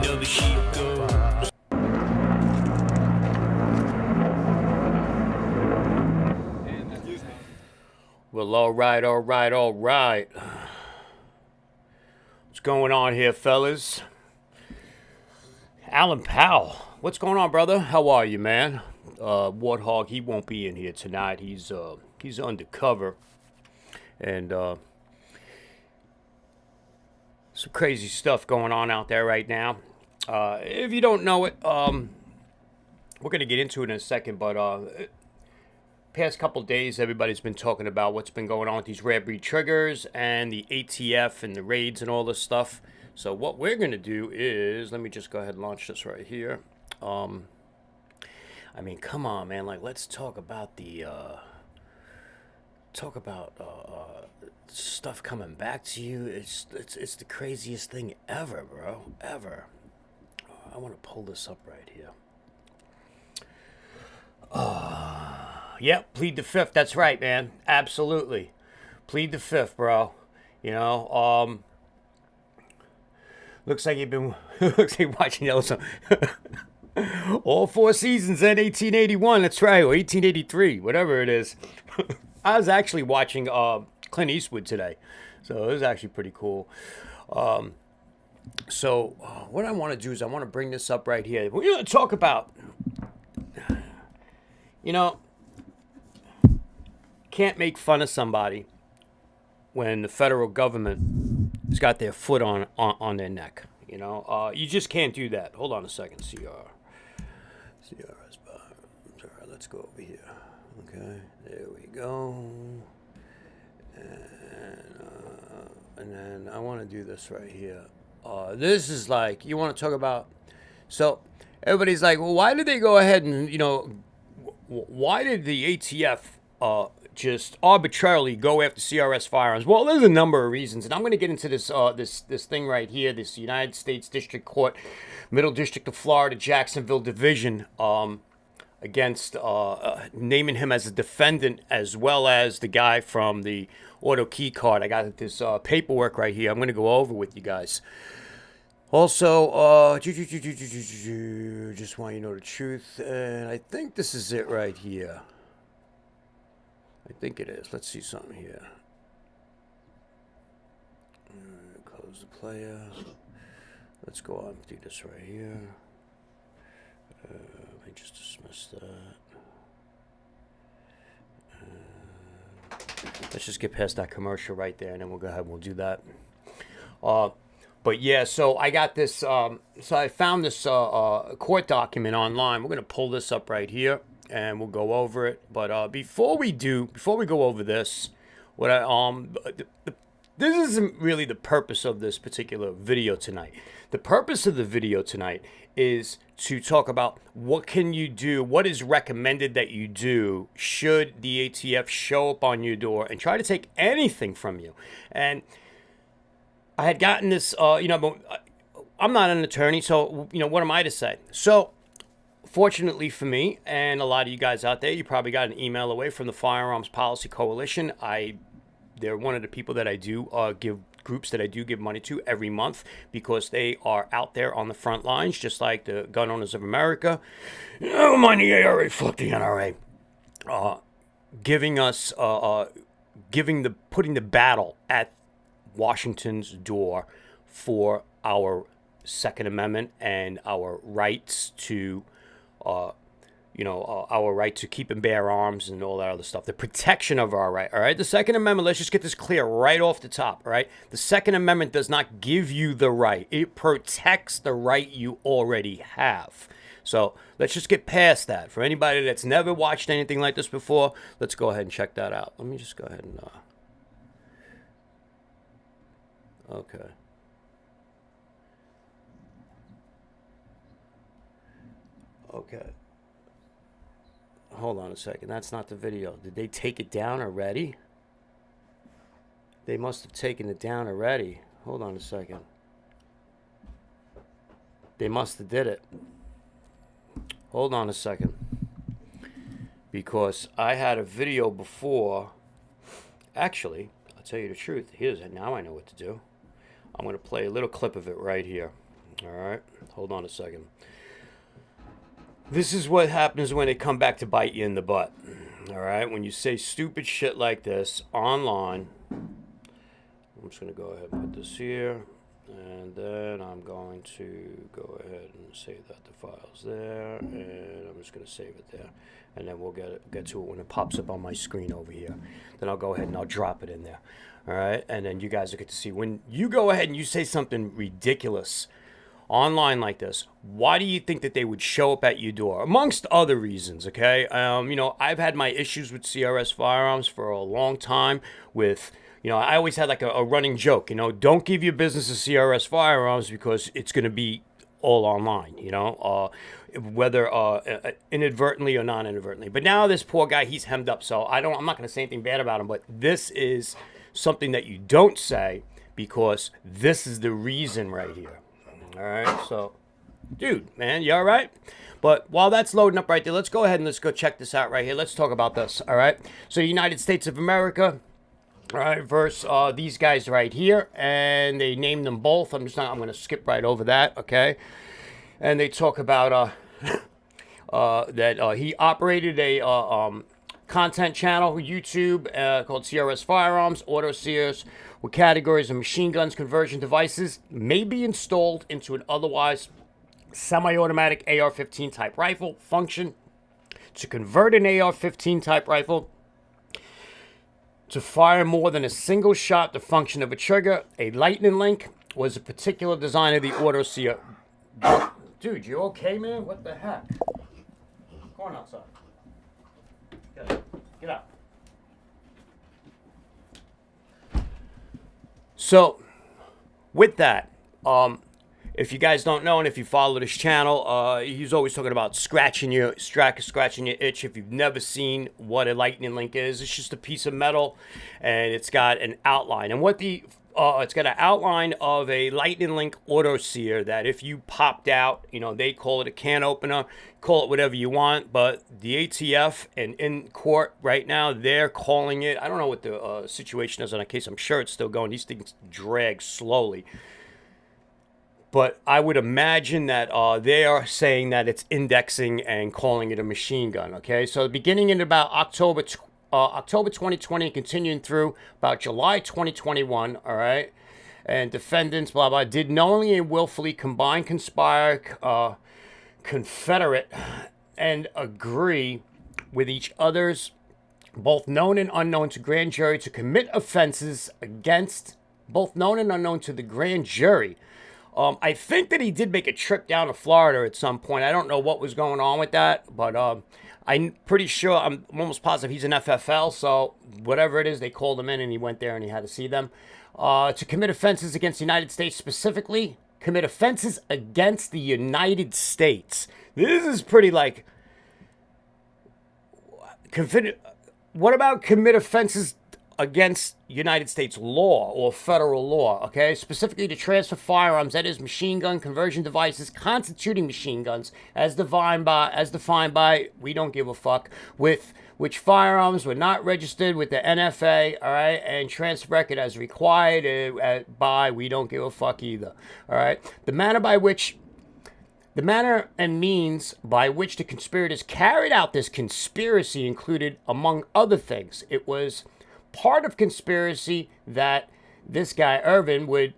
another sheep goes. Well, all right. What's going on here, fellas? Alan Powell, what's going on, brother? How are you, man? Warthog, he won't be in here tonight. He's undercover, and some crazy stuff going on out there right now. If you don't know it, we're gonna get into it in a second, but past couple days, everybody's been talking about what's been going on with these rare breed triggers and the ATF and the raids and all this stuff. So what we're going to do is, let me just go ahead and launch this right here. I mean, come on, man. Like, let's talk about the, stuff coming back to you. It's the craziest thing ever, bro. Ever. I want to pull this up right here. Yep, plead the fifth. That's right, man. Absolutely. Plead the fifth, bro. You know, looks like you've been looks like watching Yellowstone. All 4 seasons in 1881. That's right, or 1883, whatever it is. I was actually watching Clint Eastwood today, so it was actually pretty cool. So what I want to do is I want to bring this up right here. We're going to talk about, you know, can't make fun of somebody when the federal government has got their foot on their neck. You know, you just can't do that. Hold on a second, CR is behind. All right, let's go over here. Okay, there we go. And then I want to do this right here. This is like, you want to talk about, so everybody's like, well, why did they go ahead and, you know, why did the ATF just arbitrarily go after CRS firearms? Well, there's a number of reasons, and I'm going to get into this this thing right here, this United States District Court, Middle District of Florida, Jacksonville Division, against naming him as a defendant, as well as the guy from the auto key card. I got this paperwork right here. I'm going to go over with you guys. Also, just want you to know the truth, and I think this is it right here. I think it is. Let's see something here. Close the player. Let's go on and do this right here. Let me just dismiss that. Let's just get past that commercial right there, and then we'll go ahead and we'll do that. But yeah, so I got this. So I found this court document online. We're gonna pull this up right here, and we'll go over it. But before we go over this, this isn't really the purpose of this particular video tonight. The purpose of the video tonight is to talk about what can you do, what is recommended that you do should the ATF show up on your door and try to take anything from you. And I had gotten this, you know, but I'm not an attorney, so, you know, what am I to say? So, fortunately for me and a lot of you guys out there, you probably got an email away from the Firearms Policy Coalition. They're one of the people that I do groups that I do give money to every month, because they are out there on the front lines, just like the Gun Owners of America. Oh, mind the ARA, fuck the NRA. Giving us, putting the battle at Washington's door for our Second Amendment and our rights to, our right to keep and bear arms and all that other stuff. The protection of our right, all right? The Second Amendment, let's just get this clear right off the top, all right? The Second Amendment does not give you the right. It protects the right you already have. So let's just get past that. For anybody that's never watched anything like this before, let's go ahead and check that out. Let me just go ahead and... Okay. Okay. Hold on a second. That's not the video. Did they take it down already? They must have taken it down already. Hold on a second. They must have did it. Hold on a second. Because I had a video before. Actually, I'll tell you the truth. Here's it. Now I know what to do. I'm going to play a little clip of it right here. All right, hold on a second. This is what happens when they come back to bite you in the butt. All right, when you say stupid shit like this online, I'm just going to go ahead and put this here. And then I'm going to go ahead and save that the file's there. And I'm just going to save it there. And then we'll get to it when it pops up on my screen over here. Then I'll go ahead and I'll drop it in there. All right, and then you guys will get to see. When you go ahead and you say something ridiculous online like this, why do you think that they would show up at your door? Amongst other reasons, okay? You know, I've had my issues with CRS firearms for a long time with, you know, I always had like a running joke, you know, don't give your business to CRS firearms because it's going to be all online, you know, whether inadvertently or non-inadvertently. But now this poor guy, he's hemmed up, so I'm not going to say anything bad about him, but this is something that you don't say because this is the reason right here. All right, so, dude, man, you all right? But while that's loading up right there, let's go ahead and let's go check this out right here. Let's talk about this, all right? So, United States of America, all right, versus these guys right here, and they named them both. I'm going to skip right over that, okay? And they talk about that he operated a content channel, YouTube, called CRS Firearms, Auto Sears, with categories of machine guns, conversion devices, may be installed into an otherwise semi-automatic AR-15 type rifle, function to convert an AR-15 type rifle to fire more than a single shot, the function of a trigger. A lightning link was a particular design of the Auto Sear. Dude, you okay, man? What the heck? Go on outside. Get out. So, with that, if you guys don't know, and if you follow this channel, he's always talking about scratching your itch. If you've never seen what a lightning link is, it's just a piece of metal, and it's got an outline. And what it's got an outline of a lightning link auto sear that if you popped out, you know, they call it a can opener, call it whatever you want, but the ATF and in court right now, they're calling it, I don't know what the situation is on a case, I'm sure it's still going, these things drag slowly. But I would imagine that they are saying that it's indexing and calling it a machine gun, okay? So beginning in about October 2020, continuing through about July 2021, all right? And defendants, blah, blah, did knowingly and willfully combine, conspire, confederate, and agree with each other's, both known and unknown to grand jury, to commit offenses against, both known and unknown to the grand jury. I think that he did make a trip down to Florida at some point. I don't know what was going on with that, but I'm pretty sure, I'm almost positive he's an FFL, so whatever it is, they called him in and he went there and he had to see them. To commit offenses against the United States specifically, commit offenses against the United States. This is pretty like, what about commit offenses against United States law or federal law, okay? Specifically to transfer firearms, that is machine gun conversion devices constituting machine guns as defined by, we don't give a fuck, with which firearms were not registered with the NFA, all right, and transfer record as required by, we don't give a fuck either, all right? The manner and means by which the conspirators carried out this conspiracy included, among other things, it was part of conspiracy that this guy Irvin would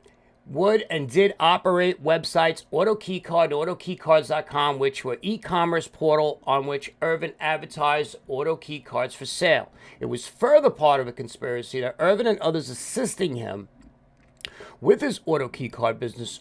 and did operate websites AutoKeycard, AutoKeycards.com, which were e-commerce portal on which Irvin advertised auto key cards for sale. It was further part of a conspiracy that Irvin and others assisting him with his auto key card business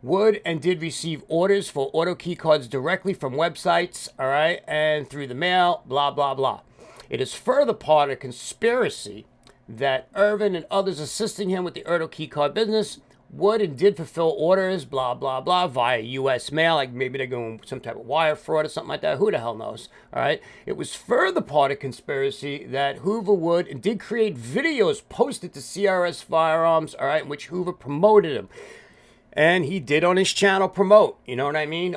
would and did receive orders for auto key cards directly from websites, all right, and through the mail, blah, blah, blah. It is further part of a conspiracy that Irvin and others assisting him with the auto key card business would and did fulfill orders, blah, blah, blah, via U.S. mail, like maybe they're going some type of wire fraud or something like that. Who the hell knows, all right? It was further part of conspiracy that Hoover would and did create videos posted to CRS Firearms, all right, in which Hoover promoted him. And he did on his channel promote, you know what I mean?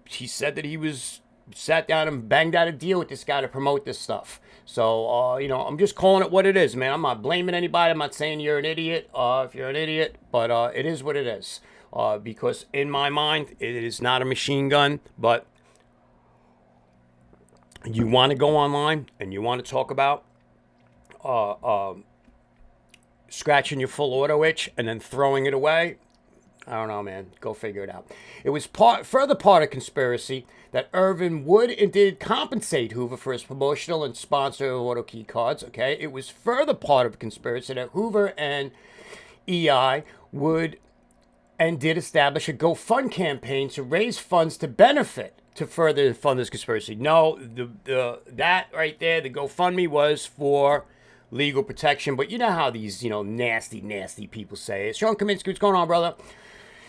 He said that he was sat down and banged out a deal with this guy to promote this stuff. So, you know, I'm just calling it what it is, man. I'm not blaming anybody. I'm not saying you're an idiot if you're an idiot, but it is what it is. because in my mind, it is not a machine gun, but you want to go online and you want to talk about scratching your full auto itch and then throwing it away. I don't know, man. Go figure it out. It was further part of conspiracy that Irvin would and did compensate Hoover for his promotional and sponsor of auto key cards. Okay, it was further part of conspiracy that Hoover and EI would and did establish a GoFund campaign to raise funds to benefit to further fund this conspiracy. No, that right there, the GoFundMe was for legal protection. But you know how these, nasty, nasty people say it. Sean Kaminsky, what's going on, brother?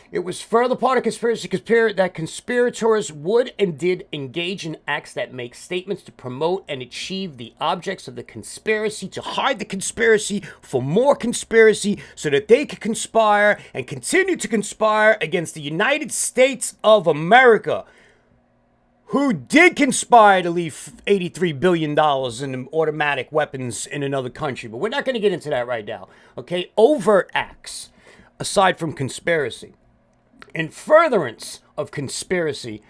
It was further part of conspiracy that conspirators would and did engage in acts that make statements to promote and achieve the objects of the conspiracy, to hide the conspiracy for more conspiracy so that they could conspire and continue to conspire against the United States of America, who did conspire to leave $83 billion in automatic weapons in another country. But we're not going to get into that right now. Okay? Overt acts, aside from conspiracy. In furtherance of conspiracy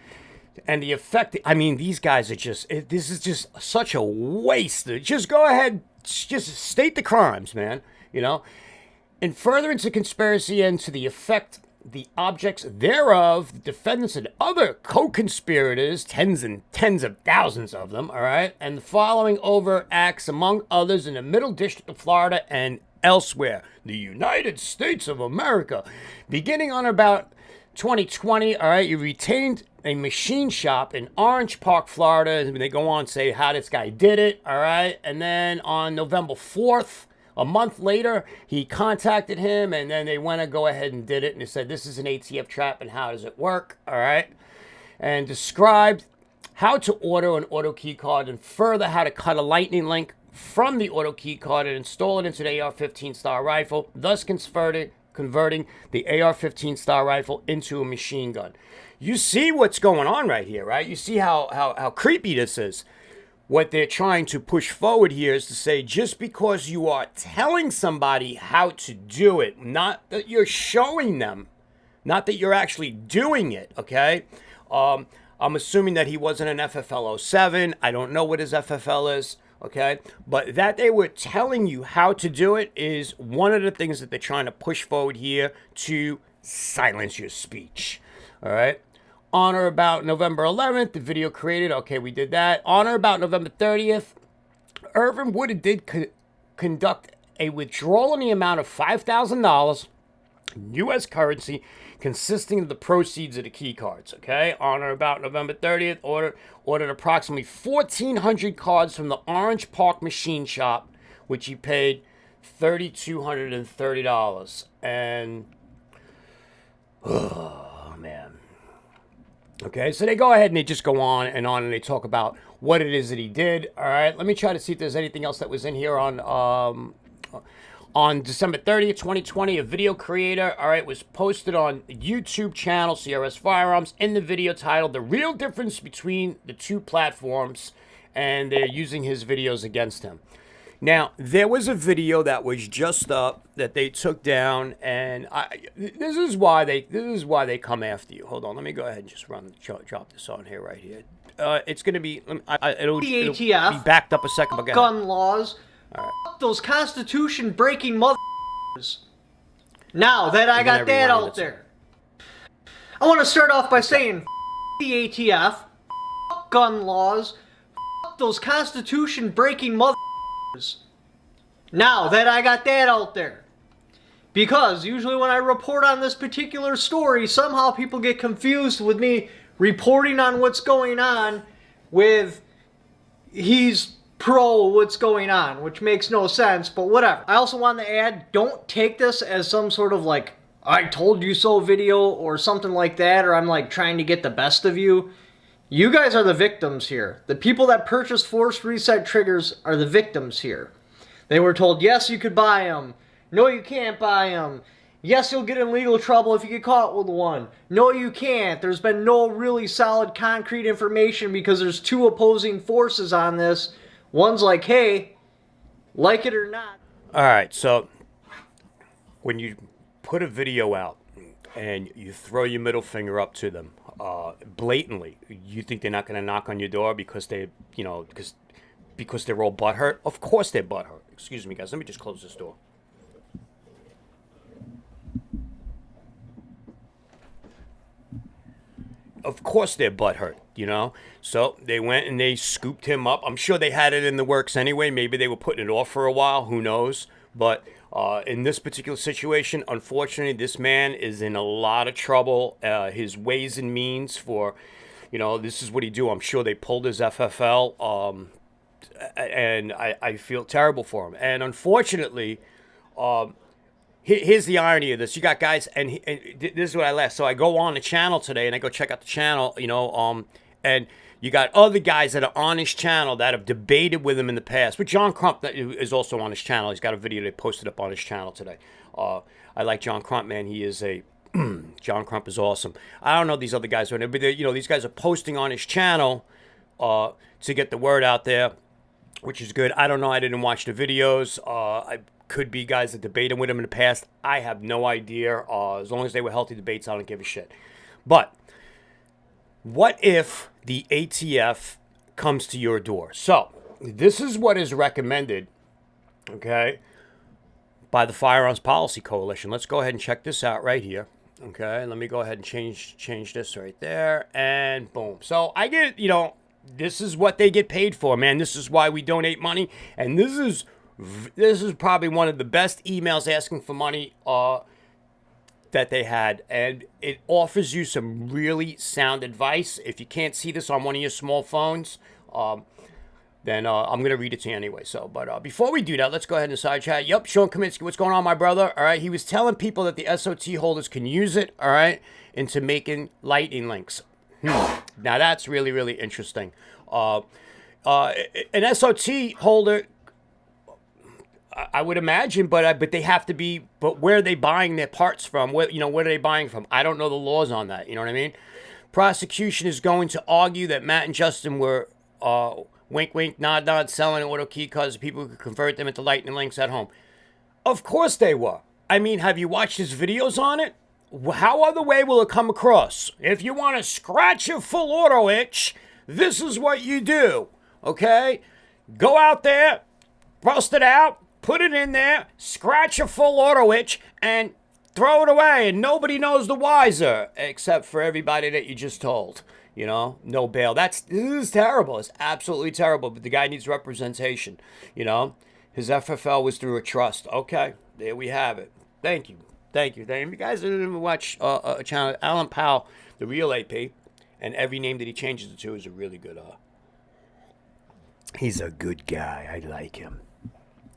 and the effect, these guys are this is just such a waste. Just go ahead, just state the crimes, man. In furtherance of conspiracy and to the effect, the objects thereof, the defendants and other co-conspirators, tens and tens of thousands of them, all right, and the following overt acts, among others, in the Middle District of Florida and elsewhere, the United States of America, beginning on about 2020, all right, you retained a machine shop in Orange Park, Florida, and they go on and say how this guy did it, all right, and then on November 4th, a month later, he contacted him, and then they went to go ahead and did it, and they said, this is an ATF trap, and how does it work, all right, and described how to order an auto key card, and further how to cut a lightning link from the auto key card and install it into the AR-15 style rifle, thus converting the AR-15 style rifle into a machine gun. You see what's going on right here, right? You see how creepy this is. What they're trying to push forward here is to say, just because you are telling somebody how to do it, not that you're showing them, not that you're actually doing it, okay? I'm assuming that he wasn't an FFL 07. I don't know what his FFL is. Okay, but that they were telling you how to do it is one of the things that they're trying to push forward here to silence your speech. All right. On or about November 11th, the video created. Okay, we did that. On or about November 30th, Irvin Wood did conduct a withdrawal in the amount of $5,000 U.S. currency consisting of the proceeds of the key cards, okay? On or about November 30th, ordered approximately 1,400 cards from the Orange Park machine shop, which he paid $3,230. And, oh, man. Okay, so they go ahead and they just go on and they talk about what it is that he did, all right? Let me try to see if there's anything else that was in here on December 30th, 2020, a video creator, all right, was posted on YouTube channel, CRS Firearms, in the video titled The Real Difference Between the Two Platforms, and they're using his videos against him. Now, there was a video that was just up that they took down, and this is why they come after you. Hold on, let me go ahead and just drop this on here right here. It's going to be, it'll be backed up a second. But gun laws. All right. Those constitution-breaking motherfuckers. Now that I got that out there, I want to start off by saying, the ATF, gun laws, those constitution-breaking motherfuckers. Now that I got that out there. Because usually when I report on this particular story, somehow people get confused with me reporting on what's going on with he's pro what's going on, which makes no sense, but whatever. I also want to add, don't take this as some sort of like, I told you so video or something like that, or I'm like trying to get the best of you. You guys are the victims here. The people that purchased forced reset triggers are the victims here. They were told, yes, you could buy them. No, you can't buy them. Yes, you'll get in legal trouble if you get caught with one. No, you can't. There's been no really solid concrete information because there's two opposing forces on this. One's like, hey, like it or not. All right, so when you put a video out, and you throw your middle finger up to them blatantly. You think they're not going to knock on your door because they, because they're all butthurt? Of course they're butthurt. Excuse me, guys. Let me just close this door. Of course they're butthurt, So they went and they scooped him up. I'm sure they had it in the works anyway. Maybe they were putting it off for a while. Who knows? But in this particular situation, unfortunately, this man is in a lot of trouble. His ways and means for, this is what he do. I'm sure they pulled his FFL. And I feel terrible for him. And unfortunately, here's the irony of this. You got guys, and this is what I laugh. So I go on the channel today, and I go check out the channel, and you got other guys that are on his channel that have debated with him in the past. But John Crump is also on his channel. He's got a video they posted up on his channel today. I like John Crump, man. He is a John Crump is awesome. I don't know these other guys, but these guys are posting on his channel to get the word out there, which is good. I don't know. I didn't watch the videos. I could be guys that debated with him in the past. I have no idea. As long as they were healthy debates, I don't give a shit. But what if the ATF comes to your door? So this is what is recommended, okay, by the Firearms Policy Coalition. Let's go ahead and check this out right here. Okay, let me go ahead and change this right there, and boom. So I get, this is what they get paid for, man. This is why we donate money, and this is probably one of the best emails asking for money that they had, and it offers you some really sound advice. If you can't see this on one of your small phones, then I'm going to read it to you anyway. So, but before we do that, let's go ahead and side chat. Yep, Sean Kaminsky, what's going on, my brother? All right, he was telling people that the SOT holders can use it, all right, into making lightning links. Now, that's really, really interesting. An SOT holder, I would imagine, but they have to be. But where are they buying their parts from? What are they buying from? I don't know the laws on that. You know what I mean? Prosecution is going to argue that Matt and Justin were wink, wink, nod, nod, selling auto key cards to people who could convert them into lightning links at home. Of course they were. I mean, have you watched his videos on it? How other way will it come across? If you want to scratch your full auto itch, this is what you do. Okay? Go out there, bust it out, put it in there, scratch a full auto itch, and throw it away, and nobody knows the wiser, except for everybody that you just told. No bail. This is terrible. It's absolutely terrible, but the guy needs representation. His FFL was through a trust. Okay, there we have it. Thank you. If you guys didn't watch a channel, Alan Powell, the real AP, and every name that he changes it to is a really good, he's a good guy. I like him.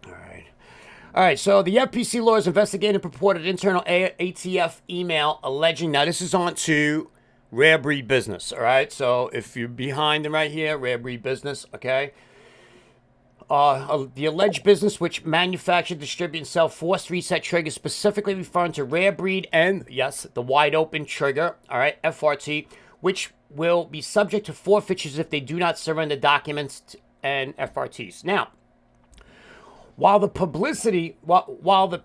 All right, so the FPC lawyers investigated purported internal ATF email alleging, now this is on to Rare Breed Business, all right? So if you're behind them right here, Rare Breed Business, okay? The alleged business which manufactured, distribute, and sell forced reset triggers, specifically referring to Rare Breed and, yes, the wide open trigger, all right, FRT, which will be subject to forfeitures if they do not surrender documents and FRTs. Now, while the publicity, while the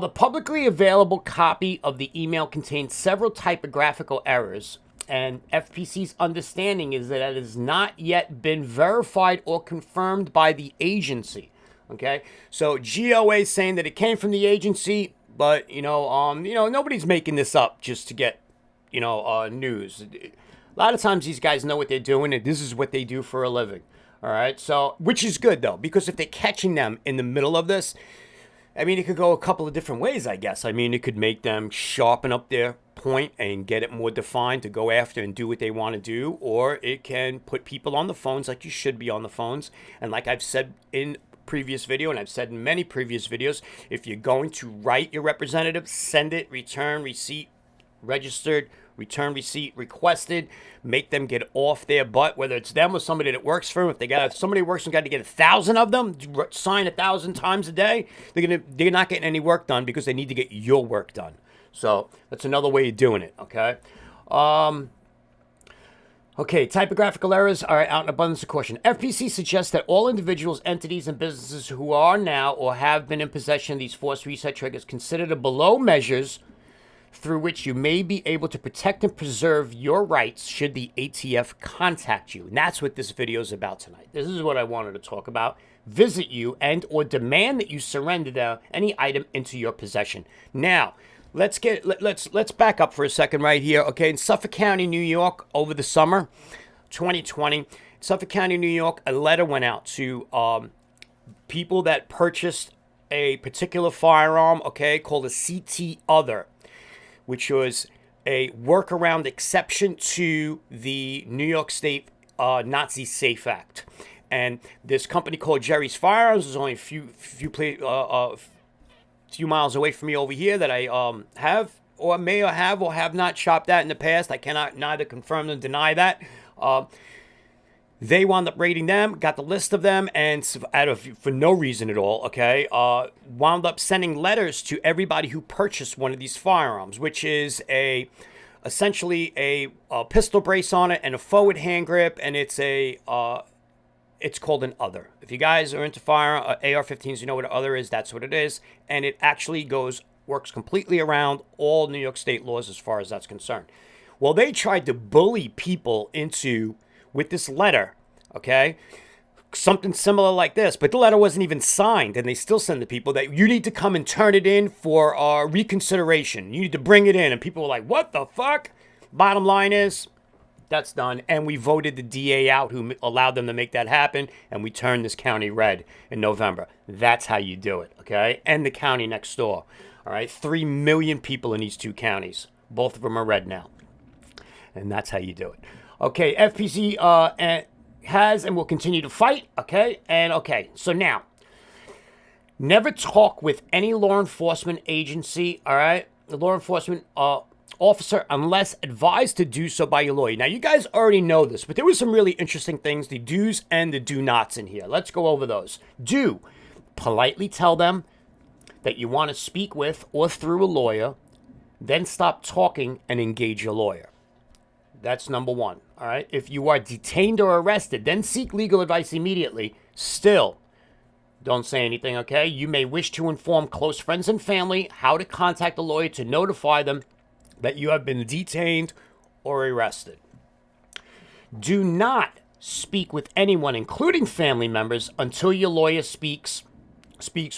publicly available copy of the email contains several typographical errors, and FPC's understanding is that it has not yet been verified or confirmed by the agency. Okay, so GOA is saying that it came from the agency, but nobody's making this up just to get news. A lot of times these guys know what they're doing, and this is what they do for a living. All right, so, which is good, though, because if they're catching them in the middle of this, I mean, it could go a couple of different ways, I guess. I mean, it could make them sharpen up their point and get it more defined to go after and do what they want to do, or it can put people on the phones like you should be on the phones. And like I've said in previous video, and I've said in many previous videos, if you're going to write your representative, send it, return, receipt, registered, return receipt requested, make them get off their butt, whether it's them or somebody that works for them. If somebody who works for them got to get 1,000 of them, sign 1,000 times a day, they're not getting any work done because they need to get your work done. So that's another way of doing it, okay? Okay, typographical errors are out in abundance of caution. FPC suggests that all individuals, entities, and businesses who are now or have been in possession of these forced reset triggers consider the below measures through which you may be able to protect and preserve your rights should the ATF contact you. And that's what this video is about tonight. This is what I wanted to talk about. Visit you and or demand that you surrender any item into your possession. Now, let's back up for a second right here. Okay, in Suffolk County, New York, over the summer 2020, Suffolk County, New York, a letter went out to people that purchased a particular firearm, okay, called a CT Other, which was a workaround exception to the New York State Nazi Safe Act. And this company called Jerry's Firearms is only a few miles away from me over here that I have or may or have not shopped at in the past. I cannot neither confirm nor deny that. They wound up raiding them, got the list of them, and for no reason at all, okay, wound up sending letters to everybody who purchased one of these firearms, which is essentially a pistol brace on it and a forward hand grip, and it's called an Other. If you guys are into AR-15s, you know what an Other is. That's what it is, and it actually works completely around all New York State laws as far as that's concerned. Well, they tried to bully people with this letter, okay, something similar like this, but the letter wasn't even signed, and they still send the people that you need to come and turn it in for reconsideration. You need to bring it in, and people were like, what the fuck? Bottom line is, that's done, and we voted the DA out who allowed them to make that happen, and we turned this county red in November. That's how you do it, okay? And the county next door, all right? 3 million people in these two counties. Both of them are red now, and that's how you do it. Okay, FPC has and will continue to fight, okay? And okay, so now, never talk with any law enforcement agency, all right? The law enforcement officer unless advised to do so by your lawyer. Now, you guys already know this, but there were some really interesting things, the do's and the do-nots in here. Let's go over those. Do, politely tell them that you want to speak with or through a lawyer, then stop talking and engage your lawyer. That's number one, all right? If you are detained or arrested, then seek legal advice immediately. Still, don't say anything, okay? You may wish to inform close friends and family how to contact a lawyer to notify them that you have been detained or arrested. Do not speak with anyone, including family members, until your lawyer speaks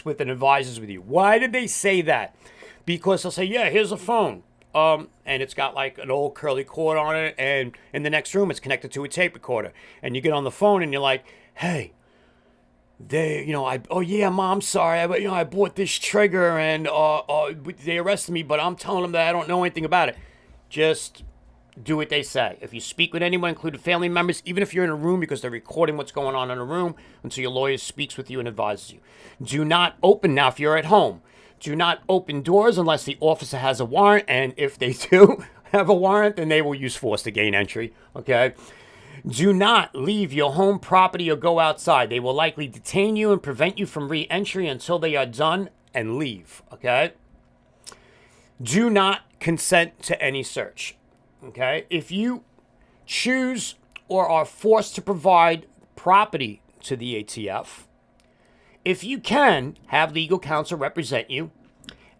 with and advises with you. Why did they say that? Because they'll say, yeah, here's a phone. And it's got like an old curly cord on it, and in the next room it's connected to a tape recorder. And you get on the phone and you're like, hey, oh yeah, Mom, sorry, I bought this trigger and they arrested me, but I'm telling them that I don't know anything about it. Just do what they say. If you speak with anyone, including family members, even if you're in a room because they're recording what's going on in a room, until your lawyer speaks with you and advises you. Do not open, now if you're at home, do not open doors unless the officer has a warrant, and if they do have a warrant, then they will use force to gain entry, okay? Do not leave your home property or go outside. They will likely detain you and prevent you from re-entry until they are done and leave, okay? Do not consent to any search, okay? If you choose or are forced to provide property to the ATF, if you can, have legal counsel represent you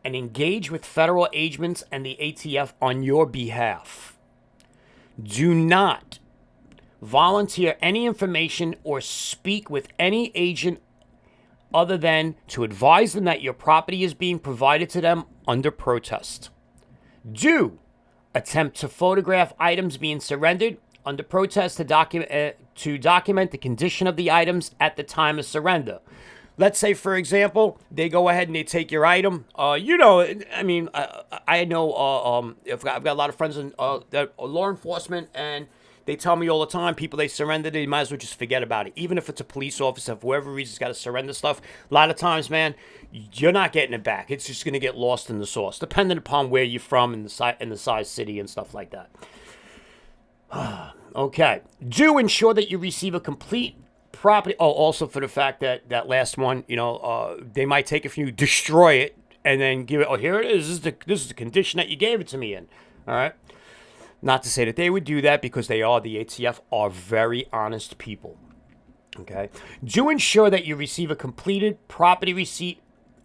and engage with federal agents and the ATF on your behalf. Do not volunteer any information or speak with any agent other than to advise them that your property is being provided to them under protest. Do attempt to photograph items being surrendered under protest to document the condition of the items at the time of surrender. Let's say, for example, they go ahead and they take your item. I know I've got a lot of friends in that are law enforcement, and they tell me all the time, people they surrender, they might as well just forget about it. Even if it's a police officer, for whatever reason, has got to surrender stuff. A lot of times, man, you're not getting it back. It's just going to get lost in the sauce, depending upon where you're from and the size city and stuff like that. Okay. Do ensure that you receive a complete property. Oh, also for the fact that last one, they might take it from you, destroy it, and then give it. Oh, here it is. This is the condition that you gave it to me in. All right. Not to say that they would do that, because the ATF are very honest people. Okay. Do ensure that you receive a completed property receipt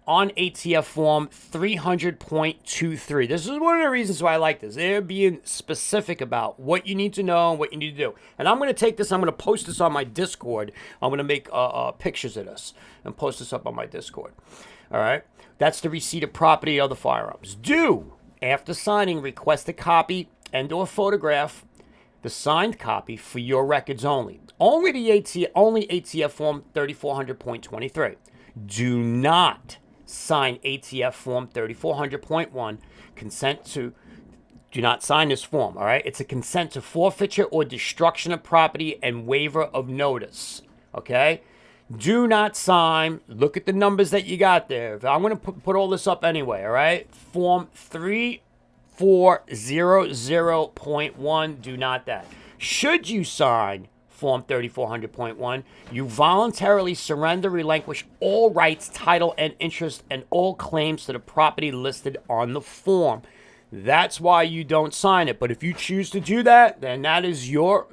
on ATF form 300.23. This is one of the reasons why I like this. They're being specific about what you need to know and what you need to do. And I'm going to take this, I'm going to post this on my Discord. I'm going to make pictures of this and post this up on my Discord. All right. That's the receipt of property of the firearms. Do, after signing, request a copy and or photograph the signed copy for your records only. Only ATF form 3400.23. Do not sign ATF form 3400.1. Do not sign this form, all right? It's a consent to forfeiture or destruction of property and waiver of notice, okay? Do not sign. Look at the numbers that you got there. I'm going to put all this up anyway, all right? Form 3400.1, do not that. Should you sign Form 3400.1, you voluntarily surrender, relinquish all rights, title, and interest, and all claims to the property listed on the form. That's why you don't sign it. But if you choose to do that, then that is your...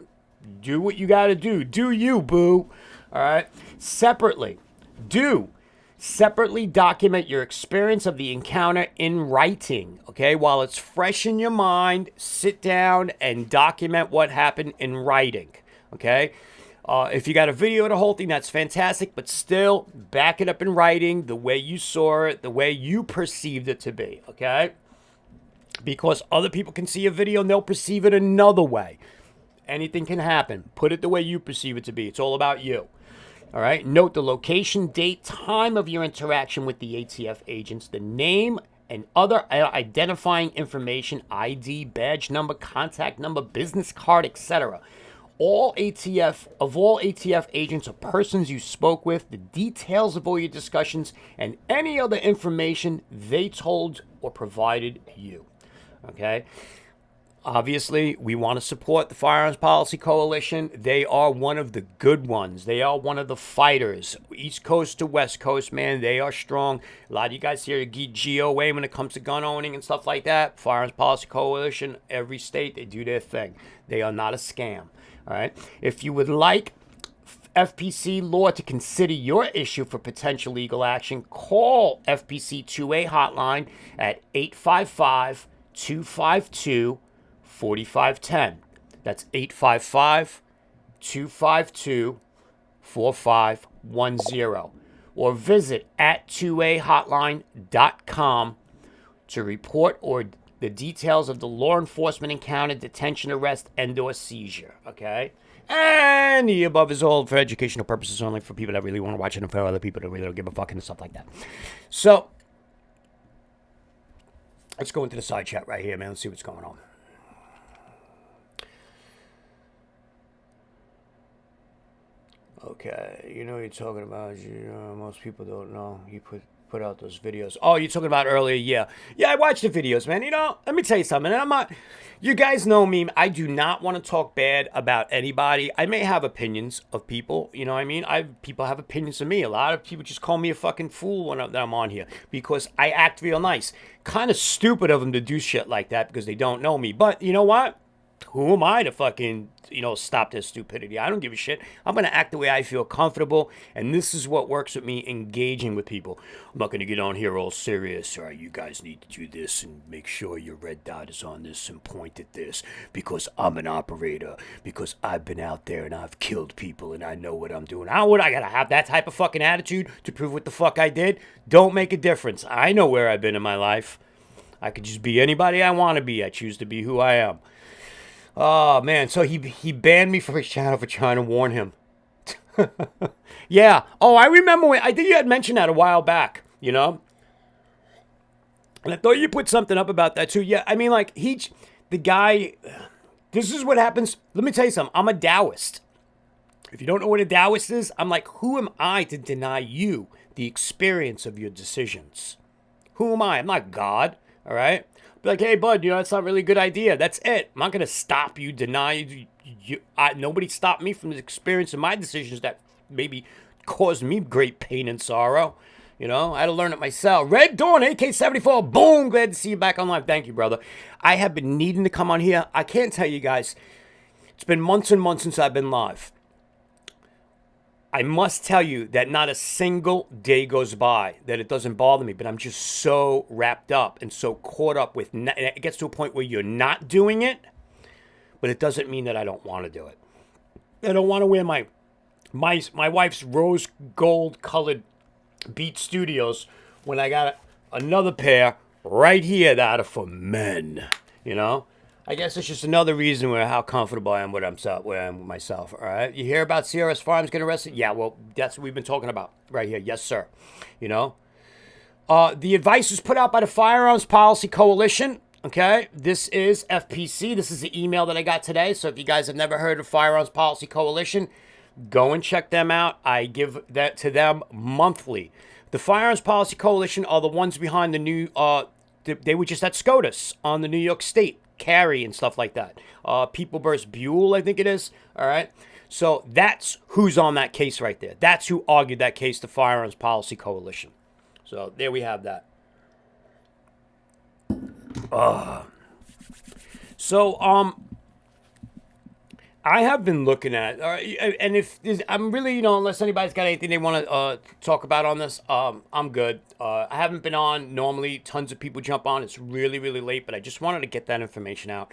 Do what you got to do. Do you, boo. All right? Separately document your experience of the encounter in writing, okay? While it's fresh in your mind, sit down and document what happened in writing, okay? If you got a video of the whole thing, that's fantastic, but still back it up in writing the way you saw it, the way you perceived it to be, okay? Because other people can see a video and they'll perceive it another way. Anything can happen. Put it the way you perceive it to be. It's all about you. All right. Note the location, date, time of your interaction with the ATF agents, the name and other identifying information, ID, badge number, contact number, business card, etc. All ATF agents or persons you spoke with, the details of all your discussions, and any other information they told or provided you. Okay. Obviously, we want to support the Firearms Policy Coalition. They are one of the good ones. They are one of the fighters. East Coast to West Coast, man, they are strong. A lot of you guys here GOA when it comes to gun owning and stuff like that. Firearms Policy Coalition, every state, they do their thing. They are not a scam. All right. If you would like FPC law to consider your issue for potential legal action, call FPC 2A hotline at 855-252-4510. That's 855-252-4510. Or visit at2ahotline.com to report or the details of the law enforcement encounter, detention, arrest, and or seizure. Okay? And the above is all for educational purposes only, for people that really want to watch it and for other people that really don't give a fuck and stuff like that. So, let's go into the side chat right here, man. Let's see what's going on. Okay, you know what you're talking about. Most people don't know. You put out those videos. Oh, you're talking about earlier? Yeah, I watched the videos, man. You know, let me tell you something. And I'm not. You guys know me. I do not want to talk bad about anybody. I may have opinions of people. You know what I mean? People have opinions of me. A lot of people just call me a fucking fool when I'm on here because I act real nice. Kind of stupid of them to do shit like that because they don't know me. But you know what? Who am I to fucking, stop this stupidity? I don't give a shit. I'm going to act the way I feel comfortable, and this is what works with me, engaging with people. I'm not going to get on here all serious. All right, you guys need to do this and make sure your red dot is on this and point at this because I'm an operator, because I've been out there and I've killed people and I know what I'm doing. How would I got to have that type of fucking attitude to prove what the fuck I did? Don't make a difference. I know where I've been in my life. I could just be anybody I want to be. I choose to be who I am. Oh, man. So he banned me from his channel for trying to warn him. Yeah. Oh, I remember I think you had mentioned that a while back, And I thought you put something up about that too. Yeah. I mean, like, the guy, this is what happens. Let me tell you something. I'm a Taoist. If you don't know what a Taoist is, I'm like, who am I to deny you the experience of your decisions? Who am I? I'm not God. All right. Be like, hey, bud, that's not really a good idea. That's it. I'm not going to stop you, deny you. Nobody stopped me from the experience of my decisions that maybe caused me great pain and sorrow. You know, I had to learn it myself. Red Dawn, AK-74, boom, glad to see you back on live. Thank you, brother. I have been needing to come on here. I can't tell you guys, it's been months and months since I've been live. I must tell you that not a single day goes by that it doesn't bother me, but I'm just so wrapped up and so caught up with, and it gets to a point where you're not doing it, but it doesn't mean that I don't want to do it. I don't want to wear my wife's rose gold colored Beat Studios when I got another pair right here that are for men, you know? I guess it's just another reason where how comfortable I am with myself, all right? You hear about CRS Farms getting arrested? Yeah, well, that's what we've been talking about right here. Yes, sir. You know? The advice was put out by the Firearms Policy Coalition, okay? This is FPC. This is the email that I got today. So if you guys have never heard of Firearms Policy Coalition, go and check them out. I give that to them monthly. The Firearms Policy Coalition are the ones behind the new, they were just at SCOTUS on the New York State carry and stuff like that. People versus Buell, I think it is. All right. So that's who's on that case right there. That's who argued that case, the Firearms Policy Coalition. So there we have that. I have been looking at, and if I'm really, you know, unless anybody's got anything they want to talk about on this, I'm good. I haven't been on. Normally, tons of people jump on. It's really, really late, but I just wanted to get that information out.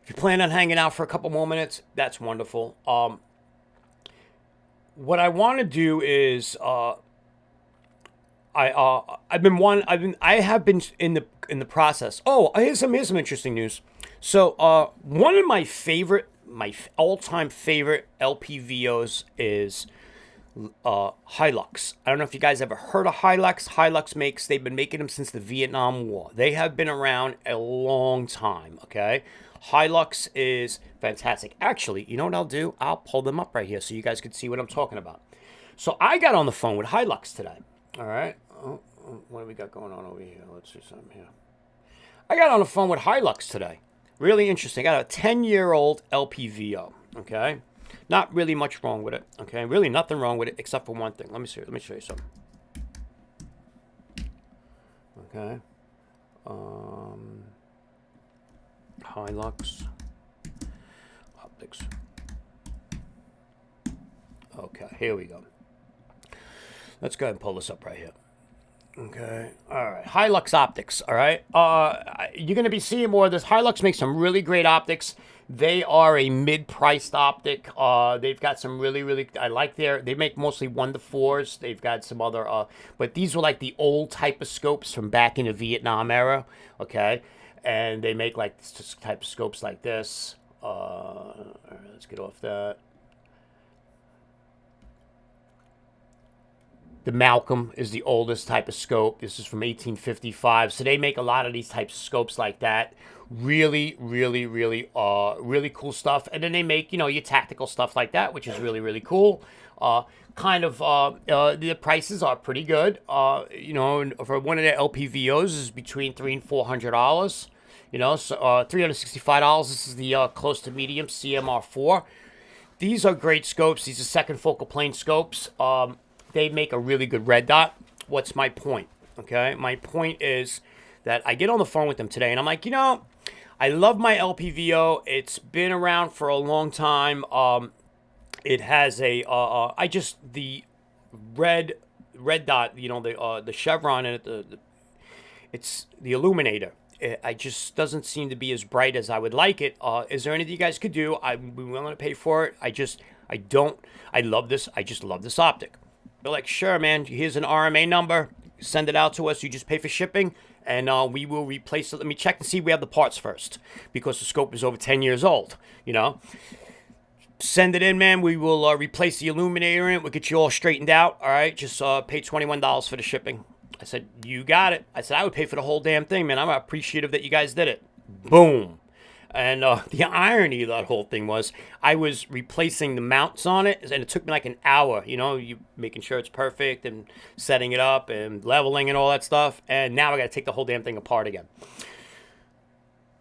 If you plan on hanging out for a couple more minutes, that's wonderful. What I want to do is, I have been in the process. Oh, here's some interesting news. So, one of my all-time favorite LPVOs is Hilux. I don't know if you guys ever heard of Hilux. They've been making them since the Vietnam War. They have been around a long time, okay? Hilux is fantastic. Actually, you know what I'll do? I'll pull them up right here so you guys can see what I'm talking about. So I got on the phone with Hilux today, all right? What do we got going on over here? Let's see something here. I got on the phone with Hilux today. Really interesting. I got a 10-year-old LPVO, okay? Not really much wrong with it, okay? Really nothing wrong with it except for one thing. Let me show you something. Okay. Hilux. Optics. Okay, here we go. Let's go ahead and pull this up right here. Okay. All right. Hilux optics. All right. You're going to be seeing more of this. Hilux makes some really great optics. They are a mid-priced optic. They've got some really, I like they make mostly 1-4s. They've got some other, but these were like the old type of scopes from back in the Vietnam era. Okay. And they make like this type of scopes like this. All right, let's get off that. The Malcolm is the oldest type of scope. This is from 1855. So they make a lot of these types of scopes like that. Really cool stuff. And then they make, you know, your tactical stuff like that, which is really cool. The prices are pretty good. You know, for one of their LPVOs is between $300 and $400. You know, so $365. This is the close to medium CMR4. These are great scopes. These are second focal plane scopes. They make a really good red dot. What's my point? Okay, my point is that I get on the phone with them today, and I'm like, you know, I love my LPVO. It's been around for a long time. It has a, the red dot, you know, the chevron in it, it's the illuminator. I just doesn't seem to be as bright as I would like it. Is there anything you guys could do? I'm willing to pay for it. I love this. I just love this optic. They're like, sure, man, here's an RMA number. Send it out to us. You just pay for shipping, and we will replace it. Let me check and see if we have the parts first, because the scope is over 10 years old, you know. Send it in, man. We will replace the illuminator in it. We'll get you all straightened out, all right? Just pay $21 for the shipping. I said, you got it. I said, I would pay for the whole damn thing, man. I'm appreciative that you guys did it. Boom. And the irony of that whole thing was I was replacing the mounts on it, and it took me like an hour, you know, you making sure it's perfect and setting it up and leveling and all that stuff. And now I got to take the whole damn thing apart again.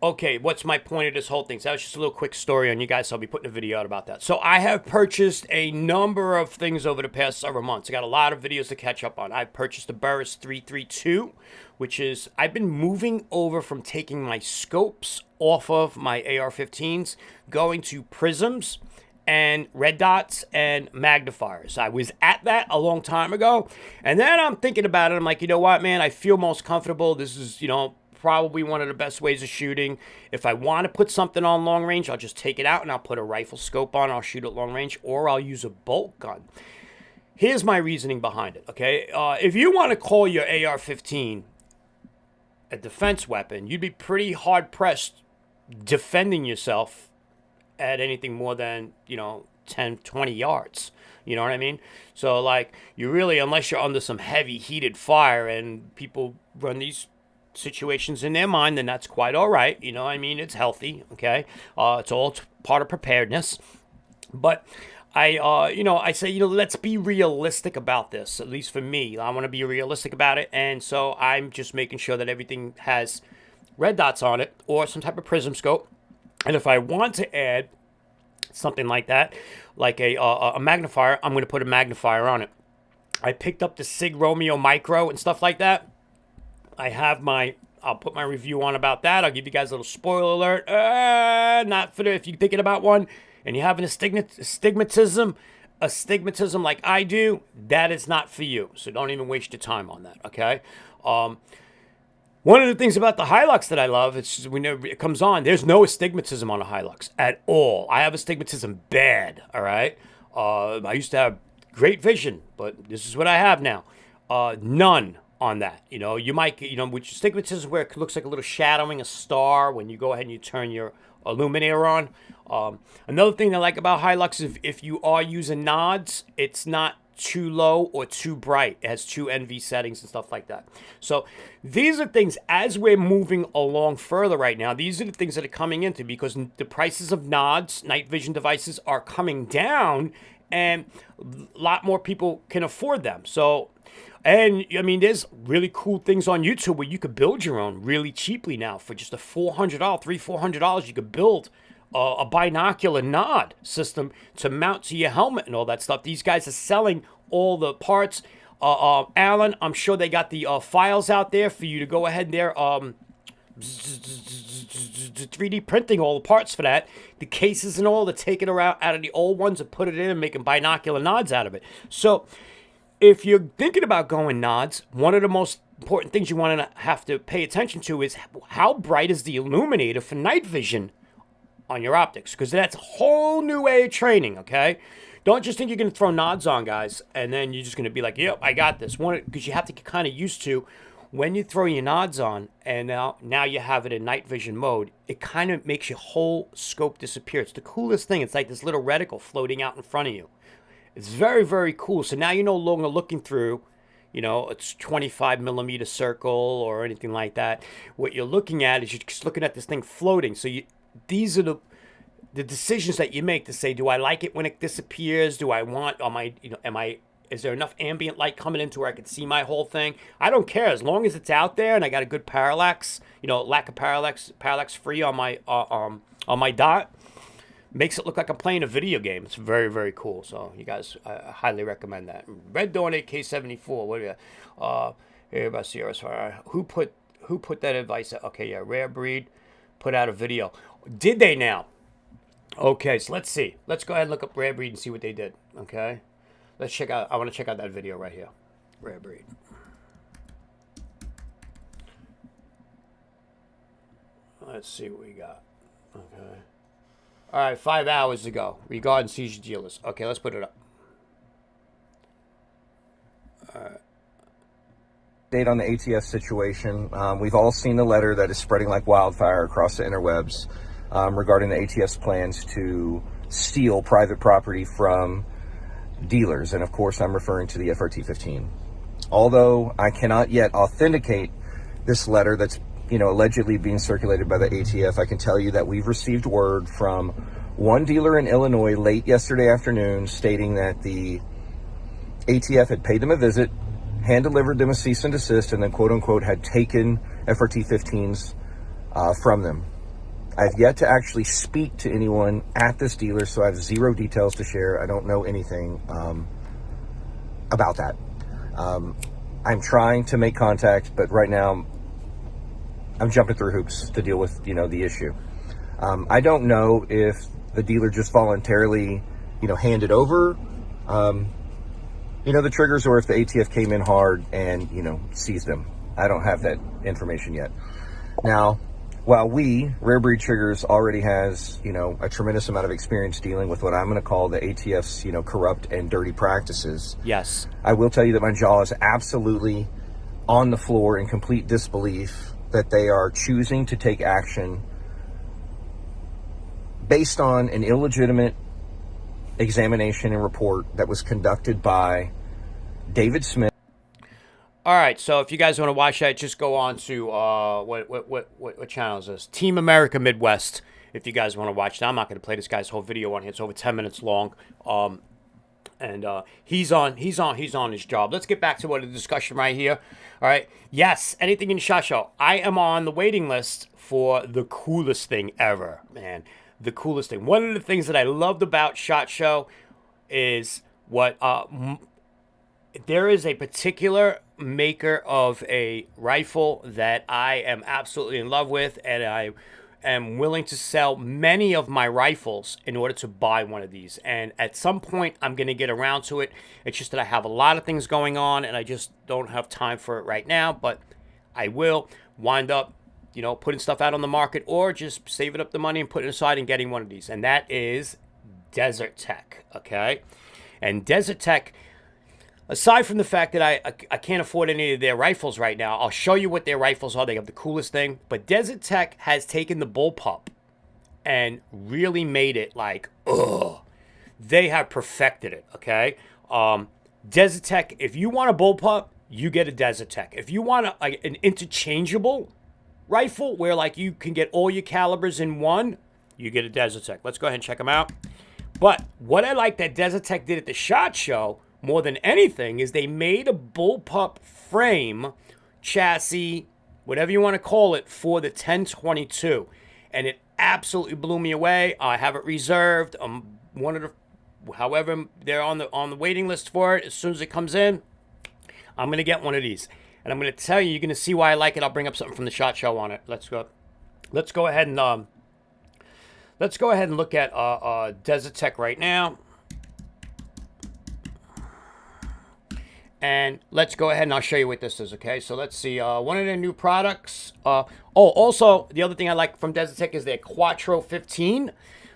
Okay, what's my point of this whole thing? So that was just a little quick story on you guys. So I'll be putting a video out about that. So I have purchased a number of things over the past several months. I got a lot of videos to catch up on. I purchased the Burris 332, which is, I've been moving over from taking my scopes off of my AR-15s, going to prisms and red dots and magnifiers. I was at that a long time ago. And then I'm thinking about it. I'm like, you know what, man? I feel most comfortable. This is, probably one of the best ways of shooting. If I want to put something on long range, I'll just take it out and I'll put a rifle scope on. I'll shoot at long range, or I'll use a bolt gun. Here's my reasoning behind it, okay? If you want to call your AR-15 a defense weapon, you'd be pretty hard-pressed defending yourself at anything more than, 10, 20 yards. You know what I mean? So, like, you really, unless you're under some heavy heated fire and people run these situations in their mind, then that's quite all right. It's healthy, okay? It's all part of preparedness. But I say, let's be realistic about this. At least for me, I want to be realistic about it. And so I'm just making sure that everything has red dots on it or some type of prism scope. And if I want to add something like that, like a magnifier, I'm going to put a magnifier on it. I picked up the Sig Romeo Micro and stuff like that. I'll put my review on about that. I'll give you guys a little spoiler alert. Not for if you're thinking about one and you're having astigmatism like I do, that is not for you. So don't even waste your time on that, okay? One of the things about the Hilux that I love, it's just whenever it comes on, there's no astigmatism on a Hilux at all. I have astigmatism bad, all right? I used to have great vision, but this is what I have now. None on that. You might, which astigmatism where it looks like a little shadowing a star when you go ahead and you turn your illuminator on. Another thing I like about Hilux is if you are using nods, it's not too low or too bright. It has 2 NV settings and stuff like that. So these are things, as we're moving along further right now, these are the things that are coming into, because the prices of nods, night vision devices, are coming down, and a lot more people can afford them. So, and there's really cool things on YouTube where you could build your own really cheaply now for just a $400. You could build a binocular nod system to mount to your helmet and all that stuff. These guys are selling all the parts. Alan, I'm sure they got the files out there for you to go ahead and there 3D printing all the parts for that, the cases and all, to take it around out of the old ones and put it in and making binocular nods out of it. So if you're thinking about going nods, one of the most important things you want to have to pay attention to is how bright is the illuminator for night vision on your optics, because that's a whole new way of training, okay? Don't just think you're going to throw nods on, guys, and then you're just going to be like, yep, I got this. Because you have to get kind of used to when you throw your nods on, and now you have it in night vision mode, it kind of makes your whole scope disappear. It's the coolest thing. It's like this little reticle floating out in front of you. It's very, very cool. So now you're no longer looking through, it's 25 millimeter circle or anything like that. What you're looking at is you're just looking at this thing floating. So these are the decisions that you make to say, do I like it when it disappears? Do I want, is there enough ambient light coming into where I can see my whole thing? I don't care, as long as it's out there and I got a good parallax, lack of parallax free on my dot. Makes it look like I'm playing a video game. It's very, very cool. So you guys, I highly recommend that. Red Dawn AK-74. What do you? Here about Sierra. Who put that advice out? Okay, yeah, Rare Breed put out a video. Did they now? Okay, so let's see. Let's go ahead and look up Rare Breed and see what they did. Okay, let's check out. I want to check out that video right here. Rare Breed. Let's see what we got. Okay. All right, 5 hours ago, regarding seizure dealers. Okay, let's put it up. All right. Update on the ATF situation. We've all seen the letter that is spreading like wildfire across the interwebs regarding the ATF's plans to steal private property from dealers. And of course, I'm referring to the FRT-15. Although I cannot yet authenticate this letter that's allegedly being circulated by the ATF, I can tell you that we've received word from one dealer in Illinois late yesterday afternoon stating that the ATF had paid them a visit, hand-delivered them a cease and desist, and then quote-unquote had taken FRT-15s from them. I've yet to actually speak to anyone at this dealer, so I have zero details to share. I don't know anything about that. I'm trying to make contact, but right now I'm jumping through hoops to deal with, the issue. I don't know if the dealer just voluntarily, handed over, the triggers, or if the ATF came in hard and, seized them. I don't have that information yet. Now, while Rare Breed Triggers already has, a tremendous amount of experience dealing with what I'm going to call the ATF's, corrupt and dirty practices. Yes. I will tell you that my jaw is absolutely on the floor in complete disbelief that they are choosing to take action based on an illegitimate examination and report that was conducted by David Smith. All right, so if you guys want to watch that, just go on to what channel is this? Team America Midwest. If you guys want to watch that, I'm not going to play this guy's whole video on here. It's over 10 minutes long, and he's on his job. Let's get back to the discussion right here. All right, yes, anything in SHOT Show. I am on the waiting list for the coolest thing ever, man. The coolest thing. One of the things that I loved about SHOT Show is what there is a particular maker of a rifle that I am absolutely in love with, and I am willing to sell many of my rifles in order to buy one of these. And at some point, I'm going to get around to it. It's just that I have a lot of things going on, and I just don't have time for it right now. But I will wind up, putting stuff out on the market, or just saving up the money and putting it aside and getting one of these. And that is Desert Tech, okay? And Desert Tech, aside from the fact that I can't afford any of their rifles right now, I'll show you what their rifles are. They have the coolest thing. But Desert Tech has taken the bullpup and really made it like, ugh. They have perfected it, okay? Desert Tech, if you want a bullpup, you get a Desert Tech. If you want an interchangeable rifle where you can get all your calibers in one, you get a Desert Tech. Let's go ahead and check them out. But what I like that Desert Tech did at the SHOT Show more than anything is they made a bullpup frame, chassis, whatever you want to call it, for the 1022, and it absolutely blew me away. I have it reserved. However, they're on the waiting list for it. As soon as it comes in, I'm gonna get one of these, and I'm gonna tell you. You're gonna see why I like it. I'll bring up something from the SHOT Show on it. Let's go ahead and look at Desert Tech right now. And let's go ahead and I'll show you what this is, okay? So let's see, one of their new products. Also, the other thing I like from Desert Tech is their Quattro 15,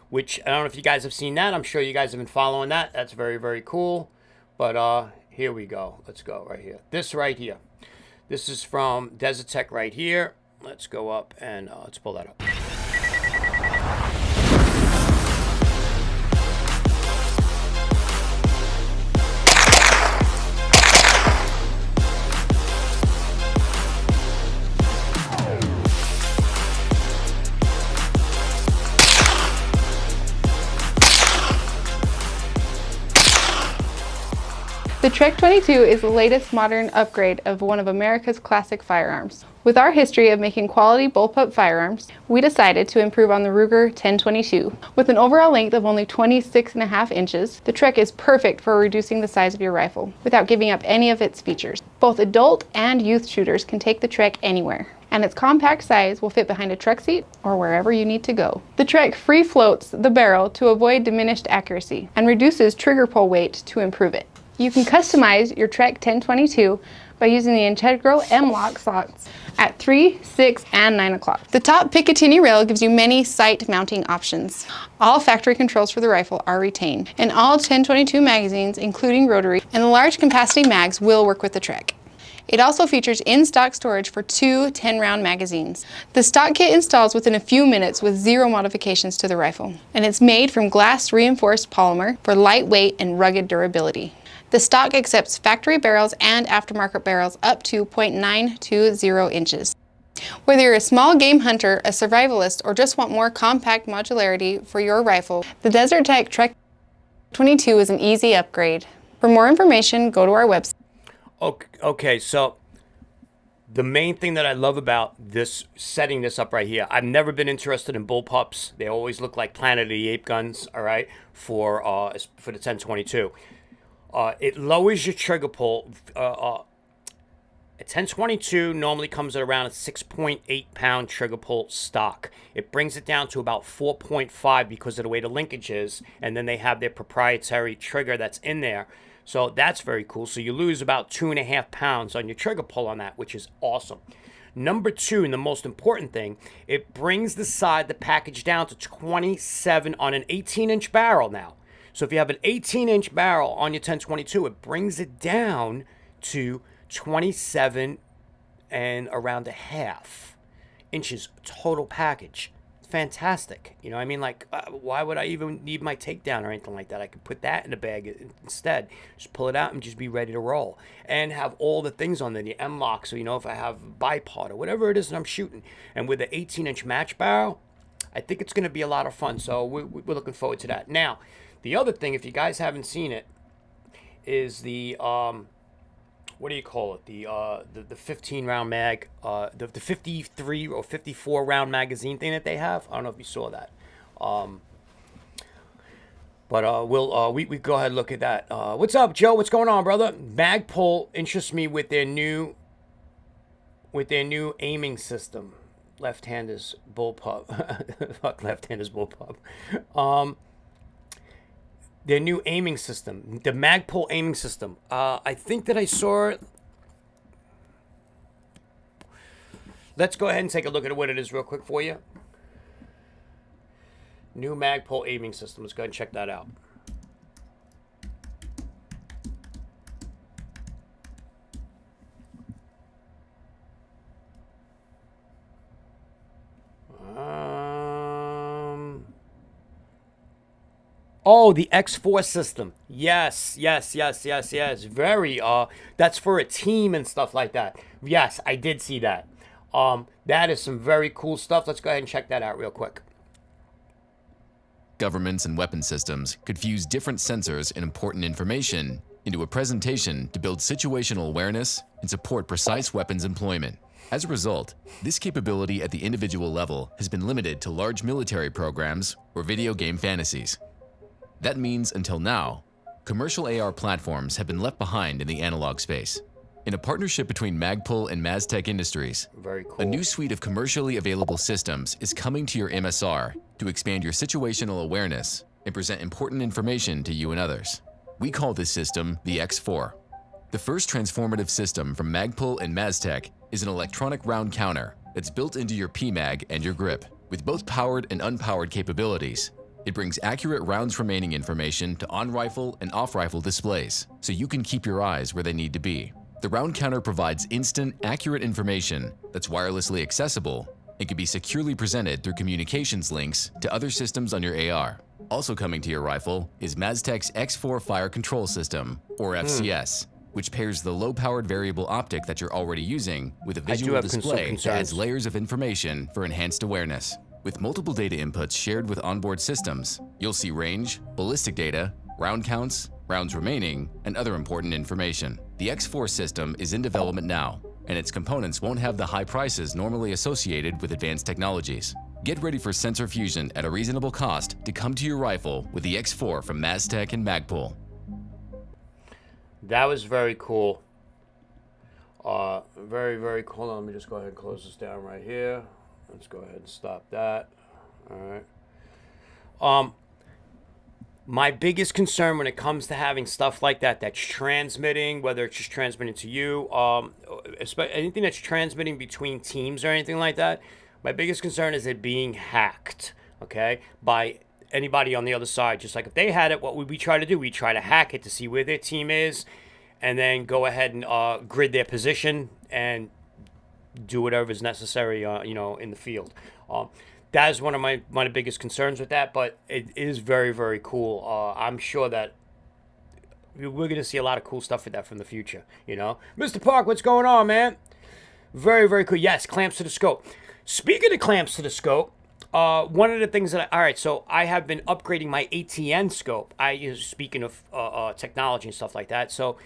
which I don't know if you guys have seen that. I'm sure you guys have been following that. That's very, very cool. But here we go. Let's go right here. This right here. This is from Desert Tech right here. Let's go up and let's pull that up. The Trek 22 is the latest modern upgrade of one of America's classic firearms. With our history of making quality bullpup firearms, we decided to improve on the Ruger 1022. With an overall length of only 26.5 inches, the Trek is perfect for reducing the size of your rifle without giving up any of its features. Both adult and youth shooters can take the Trek anywhere, and its compact size will fit behind a truck seat or wherever you need to go. The Trek free floats the barrel to avoid diminished accuracy and reduces trigger pull weight to improve it. You can customize your Trek 1022 by using the integral M-LOK slots at 3, 6, and 9 o'clock. The top Picatinny rail gives you many sight mounting options. All factory controls for the rifle are retained, and all 1022 magazines, including rotary, and the large capacity mags will work with the Trek. It also features in-stock storage for 2 10-round magazines. The stock kit installs within a few minutes with 0 modifications to the rifle, and it's made from glass-reinforced polymer for lightweight and rugged durability. The stock accepts factory barrels and aftermarket barrels up to .920 inches. Whether you're a small game hunter, a survivalist, or just want more compact modularity for your rifle, the Desert Tech Trek 22 is an easy upgrade. For more information, go to our website. Okay, so The main thing that I love about this, setting this up right here, I've never been interested in bullpups. They always look like Planet of the Ape guns, all right, for the 1022. It lowers your trigger pull. A 1022 normally comes at around a 6.8 pound trigger pull stock. It brings it down to about 4.5 because of the way the linkage is, and then they have their proprietary trigger that's in there. So that's very cool. So you lose about 2.5 pounds on your trigger pull on that, which is awesome. Number two, and the most important thing, it brings the package down to 27 on an 18-inch barrel now. So if you have an 18-inch barrel on your 1022, it brings it down to 27 and around a half inches total package. Fantastic. You know what I mean? Like, why would I even need my takedown or anything like that? I could put that in a bag instead. Just pull it out and just be ready to roll. And have all the things on there, the M-lock, so you know if I have bipod or whatever it is that I'm shooting. And with an 18-inch match barrel, I think it's going to be a lot of fun. So we're looking forward to that. Now, the other thing, if you guys haven't seen it, is the what do you call it? The 15 round mag, the 53 or 54 round magazine thing that they have. I don't know if you saw that. But we go ahead and look at that. What's up, Joe? What's going on, brother? Magpul interests me with their new aiming system. Left-handers bullpup. Fuck left-handers bullpup. Their new aiming system, the Magpul aiming system. I think that I saw it. Let's go ahead and take a look at what it is real quick for you. New Magpul aiming system. Let's go ahead and check that out. Oh, the X4 system. Yes. Very, that's for a team and stuff like that. Yes, I did see that. That is some very cool stuff. Let's go ahead and check that out real quick. Governments and weapon systems could fuse different sensors and important information into a presentation to build situational awareness and support precise weapons employment. As a result, this capability at the individual level has been limited to large military programs or video game fantasies. That means, until now, commercial AR platforms have been left behind in the analog space. In a partnership between Magpul and Maztec Industries, Very cool. a new suite of commercially available systems is coming to your MSR to expand your situational awareness and present important information to you and others. We call this system the X4. The first transformative system from Magpul and Maztec is an electronic round counter that's built into your PMag and your grip. With both powered and unpowered capabilities, it brings accurate rounds remaining information to on-rifle and off-rifle displays, so you can keep your eyes where they need to be. The round counter provides instant, accurate information that's wirelessly accessible and can be securely presented through communications links to other systems on your AR. Also coming to your rifle is Maztec's X4 Fire Control System, or FCS, which pairs the low-powered variable optic that you're already using with a visual display that adds layers of information for enhanced awareness. With multiple data inputs shared with onboard systems, you'll see range, ballistic data, round counts, rounds remaining, and other important information. The X4 system is in development now, and its components won't have the high prices normally associated with advanced technologies. Get ready for sensor fusion at a reasonable cost to come to your rifle with the X4 from Maztec and Magpul. That was very cool. Very, very cool. Let me just go ahead and close this down right here. Let's go ahead and stop that. All right. My biggest concern when it comes to having stuff like that that's transmitting, whether it's just transmitting to you, anything that's transmitting between teams or anything like that, my biggest concern is it being hacked, okay, by anybody on the other side. Just like if they had it, what would we try to do? We try to hack it to see where their team is and then go ahead and grid their position and do whatever is necessary, in the field. That is one of my biggest concerns with that, but it is very, very cool. I'm sure that we're going to see a lot of cool stuff with that from the future, Mr. Park, what's going on, man? Very, very cool. Yes, clamps to the scope. Speaking of clamps to the scope, one of the things so I have been upgrading my ATN scope. Speaking of technology and stuff like that, so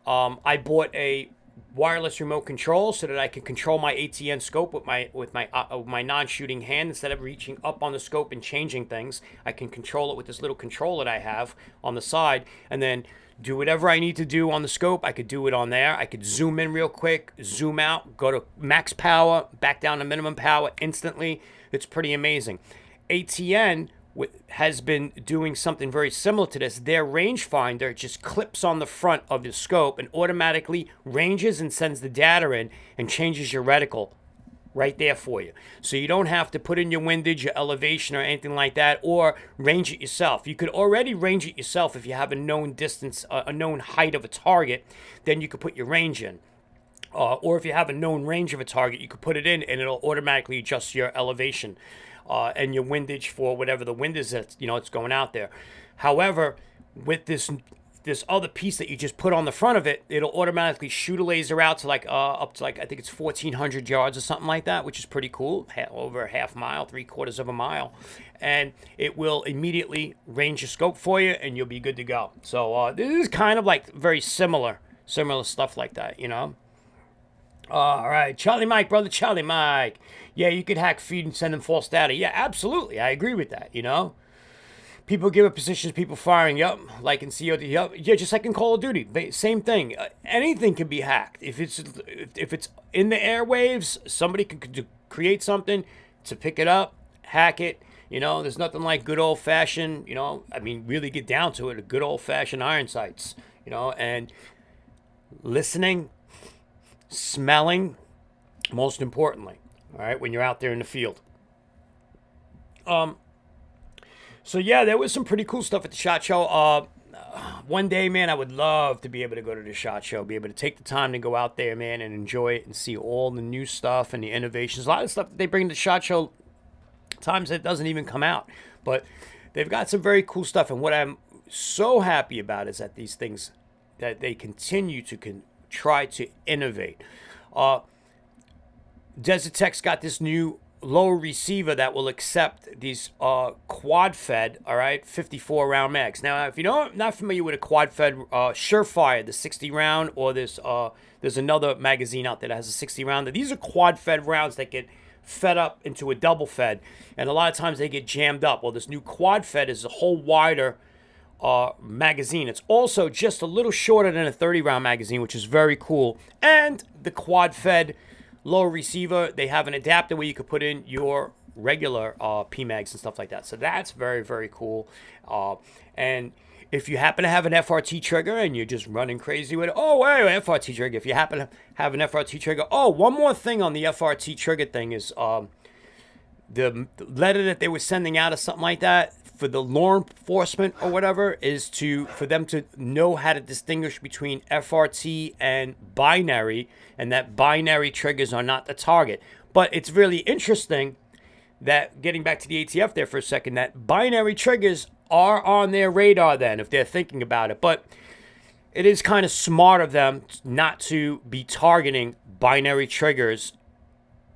I bought a wireless remote control so that I can control my ATN scope with my non-shooting hand. Instead of reaching up on the scope and changing things, I can control it with this little control that I have on the side, and then do whatever I need to do on the scope. I could do it on there. I could zoom in real quick, zoom out, go to max power, back down to minimum power instantly. It's pretty amazing. ATN has been doing something very similar to this. Their rangefinder just clips on the front of the scope and automatically ranges and sends the data in and changes your reticle right there for you. So you don't have to put in your windage, your elevation, or anything like that, or range it yourself. You could already range it yourself if you have a known distance, a known height of a target, then you could put your range in. Or if you have a known range of a target, you could put it in and it'll automatically adjust your elevation and your windage for whatever the wind is that's, it's going out there. However, with this other piece that you just put on the front of it, it'll automatically shoot a laser out to up to I think it's 1,400 yards or something like that, which is pretty cool, over a half mile, 3/4 of a mile, and it will immediately range your scope for you, and you'll be good to go. So this is kind of like very similar stuff like that, All right, Charlie Mike, brother Charlie Mike. Yeah, you could hack feed and send them false data. Yeah, absolutely. I agree with that, People give up positions, people firing, yep. Like in COD, yep. Yeah, just like in Call of Duty. Same thing. Anything can be hacked. If it's in the airwaves, somebody can create something to pick it up, hack it. There's nothing like good old-fashioned, really get down to it, a good old-fashioned iron sights, and listening, smelling, most importantly, all right, when you're out there in the field. So yeah, there was some pretty cool stuff at the SHOT Show. One day, man, I would love to be able to go to the SHOT Show, be able to take the time to go out there, man, and enjoy it and see all the new stuff and the innovations. A lot of stuff that they bring to the SHOT Show, times it doesn't even come out. But they've got some very cool stuff. And what I'm so happy about is that these things, that they continue to try to innovate. Desert Tech's got this new lower receiver that will accept these quad fed, all right, 54 round mags. Now, if you're not familiar with a quad fed Surefire, the 60 round, or there's another magazine out there that has a 60 round. These are quad fed rounds that get fed up into a double fed, and a lot of times they get jammed up. Well, this new quad fed is a whole wider magazine. It's also just a little shorter than a 30 round magazine, which is very cool. And the quad fed lower receiver, they have an adapter where you could put in your regular PMags and stuff like that. So that's very, very cool. And if you happen to have an FRT trigger and you're just running crazy with it, FRT trigger. If you happen to have an FRT trigger, one more thing on the FRT trigger thing is the letter that they were sending out or something like that for the law enforcement or whatever is for them to know how to distinguish between FRT and binary, and that binary triggers are not the target. But it's really interesting that, getting back to the ATF there for a second, that binary triggers are on their radar then, if they're thinking about it. But it is kind of smart of them not to be targeting binary triggers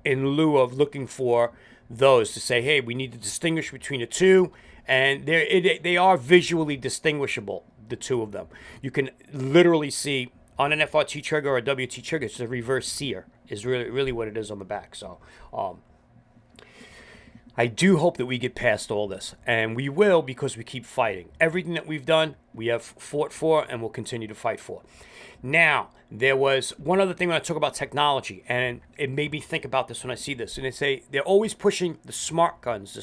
in lieu of looking for those, to say, hey, we need to distinguish between the two. And they are visually distinguishable, the two of them. You can literally see on an FRT trigger or a WT trigger, it's a reverse sear, is really what it is on the back. So I do hope that we get past all this. And we will, because we keep fighting. Everything that we've done, we have fought for and will continue to fight for. Now, there was one other thing when I talk about technology, and it made me think about this when I see this. And they say they're always pushing the smart guns,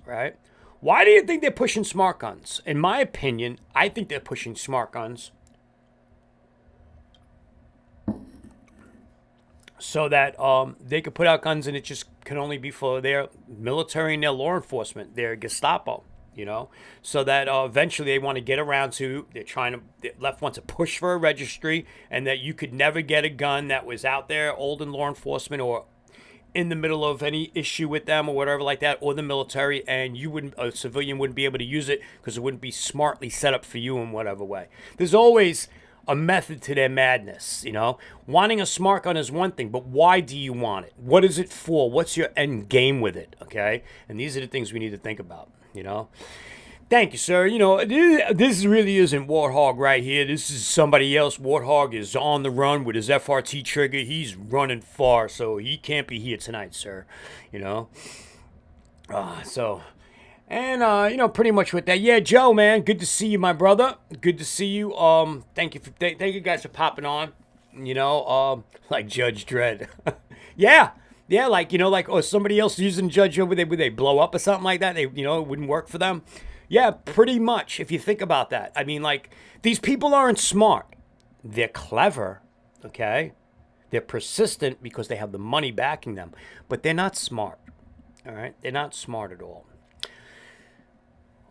right? Why do you think they're pushing smart guns? In my opinion, I think they're pushing smart guns so that they could put out guns and it just can only be for their military and their law enforcement, their Gestapo. So that eventually they want to get around to, the left wants to push for a registry, and that you could never get a gun that was out there, old in law enforcement or in the middle of any issue with them or whatever like that, or the military, and a civilian wouldn't be able to use it because it wouldn't be smartly set up for you in whatever way. There's always a method to their madness, Wanting a smart gun is one thing, but why do you want it? What is it for? What's your end game with it, okay? And these are the things we need to think about, Thank you, sir. You know, this really isn't Warthog right here. This is somebody else. Warthog is on the run with his FRT trigger. He's running far, so he can't be here tonight, sir. You know? You know, pretty much with that. Yeah, Joe, man, good to see you, my brother. Good to see you. Thank you guys for popping on. You know, like Judge Dredd. Yeah. Yeah, like, you know, like, oh, somebody else using Judge Dredd, would they blow up or something like that? They, you know, it wouldn't work for them. Yeah, pretty much, if you think about that. I mean, like, these people aren't smart. They're clever, okay? They're persistent because they have the money backing them. But they're not smart, all right? They're not smart at all. I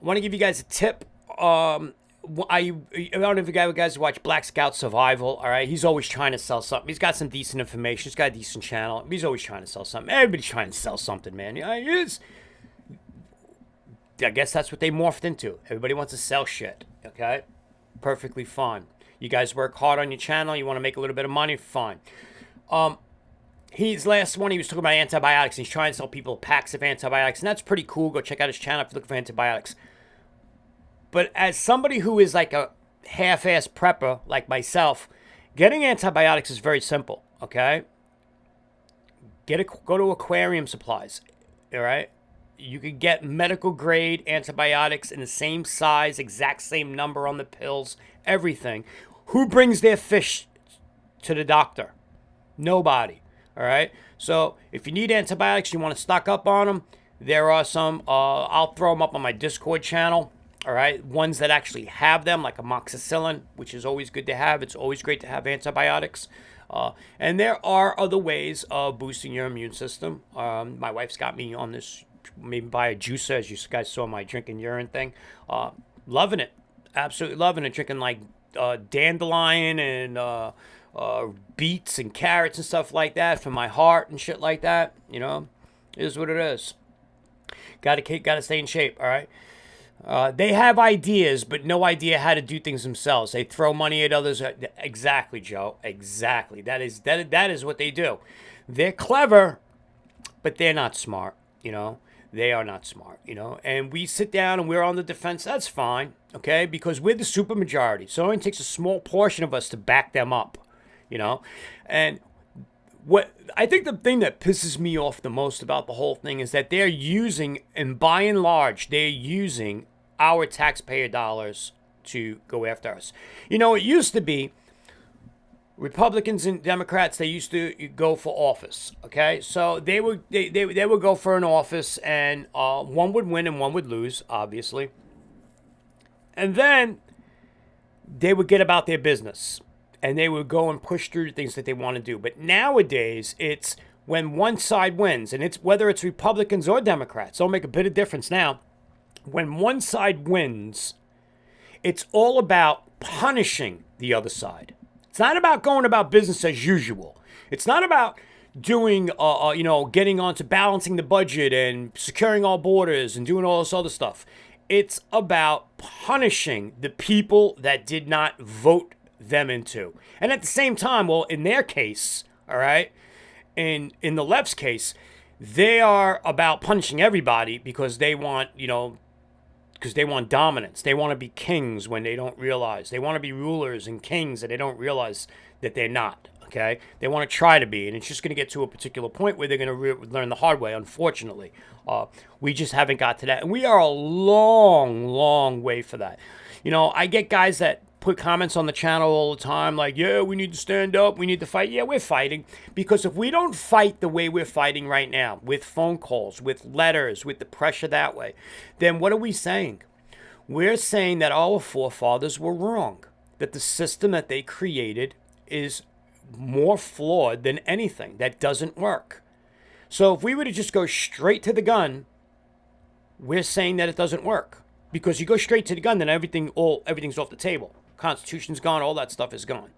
want to give you guys a tip. I don't know if you guys watch Black Scout Survival, all right? He's always trying to sell something. He's got some decent information. He's got a decent channel. He's always trying to sell something. Everybody's trying to sell something, man. Yeah, he is. I guess that's what they morphed into. Everybody wants to sell shit, okay? Perfectly fine. You guys work hard on your channel. You want to make a little bit of money? Fine. His last one, he was talking about antibiotics. And he's trying to sell people packs of antibiotics. And that's pretty cool. Go check out his channel if you're looking for antibiotics. But as somebody who is like a half-ass prepper like myself, getting antibiotics is very simple, okay? Go to aquarium supplies, all right? You could get medical grade antibiotics in the same size, exact same number on the pills, everything. Who brings their fish to the doctor? Nobody. All right. So if you need antibiotics, you want to stock up on them. There are some. I'll throw them up on my Discord channel. All right. Ones that actually have them, like amoxicillin, which is always good to have. It's always great to have antibiotics. And there are other ways of boosting your immune system. My wife's got me on this. Maybe buy a juicer, as you guys saw my drinking urine thing. Loving it. Absolutely loving it. Drinking like dandelion and beets and carrots and stuff like that for my heart and shit like that. You know, it is what it is. Gotta stay in shape, all right? They have ideas, but no idea how to do things themselves. They throw money at others. Exactly, Joe. Exactly. That is what they do. They're clever, but they're not smart, you know? They are not smart, you know, and we sit down and we're on the defense. That's fine, okay, because we're the super majority. So it only takes a small portion of us to back them up, you know. And what I think the thing that pisses me off the most about the whole thing is that they're using, and by and large, they're using our taxpayer dollars to go after us. You know, it used to be Republicans and Democrats, they used to go for office, okay? So they would go for an office, and one would win and one would lose, obviously. And then they would get about their business, and they would go and push through things that they want to do. But nowadays, it's when one side wins, and it's whether it's Republicans or Democrats, it'll make a bit of difference now. When one side wins, it's all about punishing the other side. It's not about going about business as usual. It's not about doing, getting on to balancing the budget and securing our borders and doing all this other stuff. It's about punishing the people that did not vote them into. And at the same time, well, in their case, all right, in the left's case, they are about punishing everybody because they want, because they want dominance. They want to be kings when they don't realize. They want to be rulers and kings and they don't realize that they're not, okay? They want to try to be, and it's just going to get to a particular point where they're going to learn the hard way, unfortunately. We just haven't got to that. And we are a long, long way for that. You know, I get guys that put comments on the channel all the time like, yeah, we need to stand up, we need to fight. Yeah, we're fighting, because if we don't fight the way we're fighting right now, with phone calls, with letters, with the pressure that way, then what are we saying? We're saying that our forefathers were wrong, that the system that they created is more flawed than anything, that doesn't work. So if we were to just go straight to the gun, we're saying that it doesn't work, because you go straight to the gun, then everything's off the table. Constitution's gone, all that stuff is gone.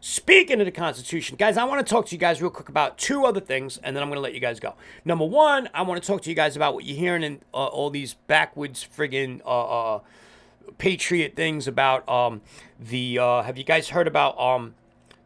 Speaking of the Constitution, guys, I want to talk to you guys real quick about two other things, and then I'm going to let you guys go. Number one, I want to talk to you guys about what you're hearing in all these backwoods friggin' patriot things about have you guys heard about